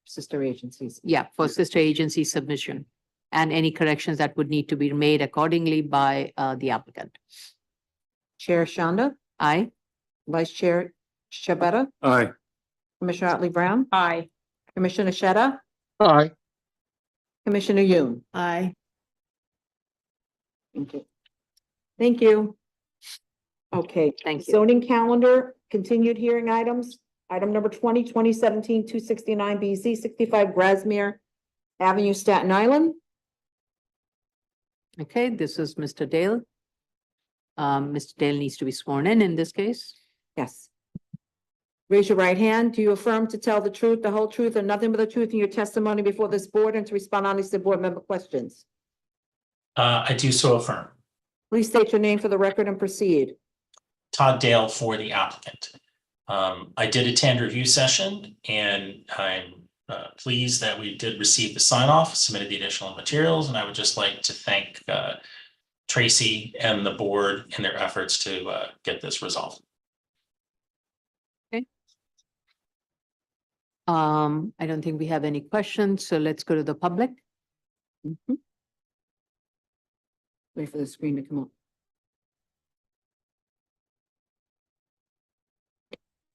Speaker 1: Sister agencies.
Speaker 3: Yeah, for sister agency submission and any corrections that would need to be made accordingly by the applicant.
Speaker 1: Chair Shanda,
Speaker 3: Aye.
Speaker 1: Vice Chair Shabeta,
Speaker 6: Aye.
Speaker 1: Commissioner Otley Brown,
Speaker 7: Aye.
Speaker 1: Commissioner Sheta,
Speaker 10: Aye.
Speaker 1: Commissioner Yoon.
Speaker 4: Aye.
Speaker 1: Thank you. Thank you. Okay.
Speaker 3: Thank you.
Speaker 1: Zoning calendar, continued hearing items. Item number 2017-269 BZ 65 Grasmere Avenue, Staten Island.
Speaker 3: Okay, this is Mr. Dale. Mr. Dale needs to be sworn in this case.
Speaker 1: Yes. Raise your right hand. Do you affirm to tell the truth, the whole truth, and nothing but the truth in your testimony before this board and to respond honestly to board member questions?
Speaker 15: I do so affirm.
Speaker 1: Please state your name for the record and proceed.
Speaker 15: Todd Dale for the applicant. I did attend review session and I'm pleased that we did receive the sign off, submitted the additional materials, and I would just like to thank Tracy and the board in their efforts to get this resolved.
Speaker 3: I don't think we have any questions, so let's go to the public.
Speaker 1: Wait for the screen to come up.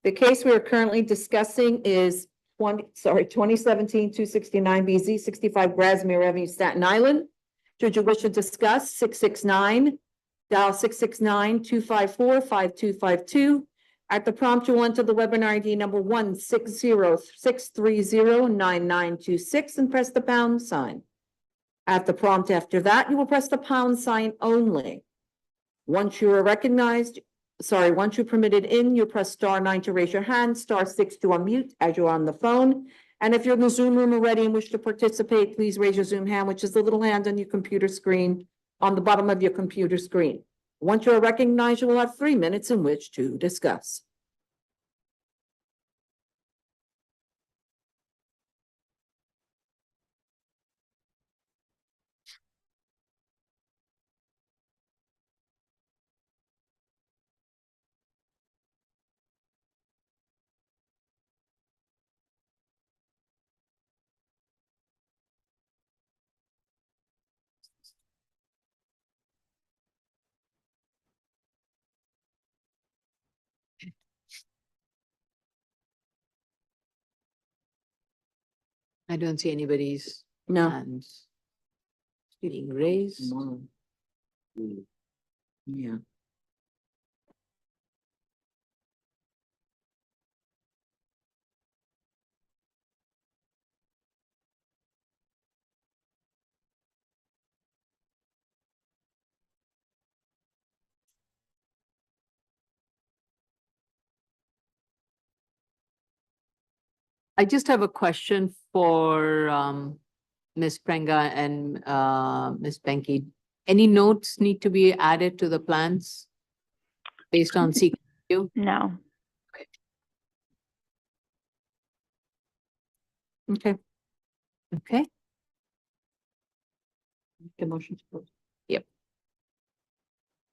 Speaker 1: The case we are currently discussing is 2017-269 BZ 65 Grasmere Avenue, Staten Island. Should you wish to discuss 669, dial 669-254-5252. At the prompt, you will enter the webinar ID number 160-630-9926 and press the pound sign. At the prompt after that, you will press the pound sign only. Once you are recognized, once you're permitted in, you press *9 to raise your hand, *6 to unmute as you're on the phone. And if you're in the Zoom room already and wish to participate, please raise your Zoom hand, which is the little hand on your computer screen, on the bottom of your computer screen. Once you are recognized, you will have 3 minutes in which to discuss.
Speaker 3: I don't see anybody's
Speaker 1: No.
Speaker 3: hands being raised.
Speaker 1: No. Yeah.
Speaker 3: I just have a question for Ms. Prenga and Ms. Benke. Any notes need to be added to the plans based on CQ?
Speaker 17: No.
Speaker 1: Okay.
Speaker 3: Okay,
Speaker 1: Make a motion to close.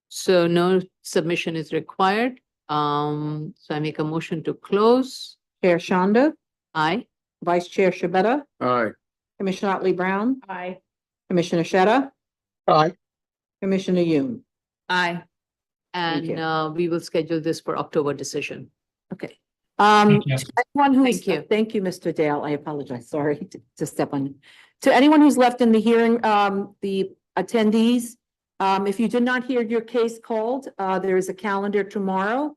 Speaker 3: so no submission is required. So I make a motion to close.
Speaker 1: Chair Shanda,
Speaker 3: Aye.
Speaker 1: Vice Chair Shabeta,
Speaker 6: Aye.
Speaker 1: Commissioner Otley Brown,
Speaker 7: Aye.
Speaker 1: Commissioner Sheta,
Speaker 10: Aye.
Speaker 1: Commissioner Yoon.
Speaker 3: Aye.
Speaker 1: Thank
Speaker 3: And we will schedule this for October decision.
Speaker 1: Okay.
Speaker 15: Thank you.
Speaker 1: Anyone who's,
Speaker 3: Thank you.
Speaker 1: thank you, Mr. Dale. I apologize. Sorry to step on you. To anyone who's left in the hearing, the attendees, if you did not hear your case called, there is a calendar tomorrow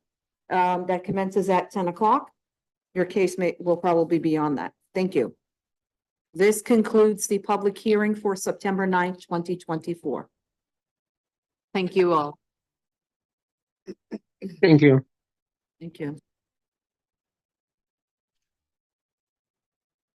Speaker 1: that commences at 10 o'clock. Your case will probably be on that. Thank you. This concludes the public hearing for September 9th, 2024.
Speaker 3: Thank you all.
Speaker 11: Thank you.
Speaker 1: Thank you.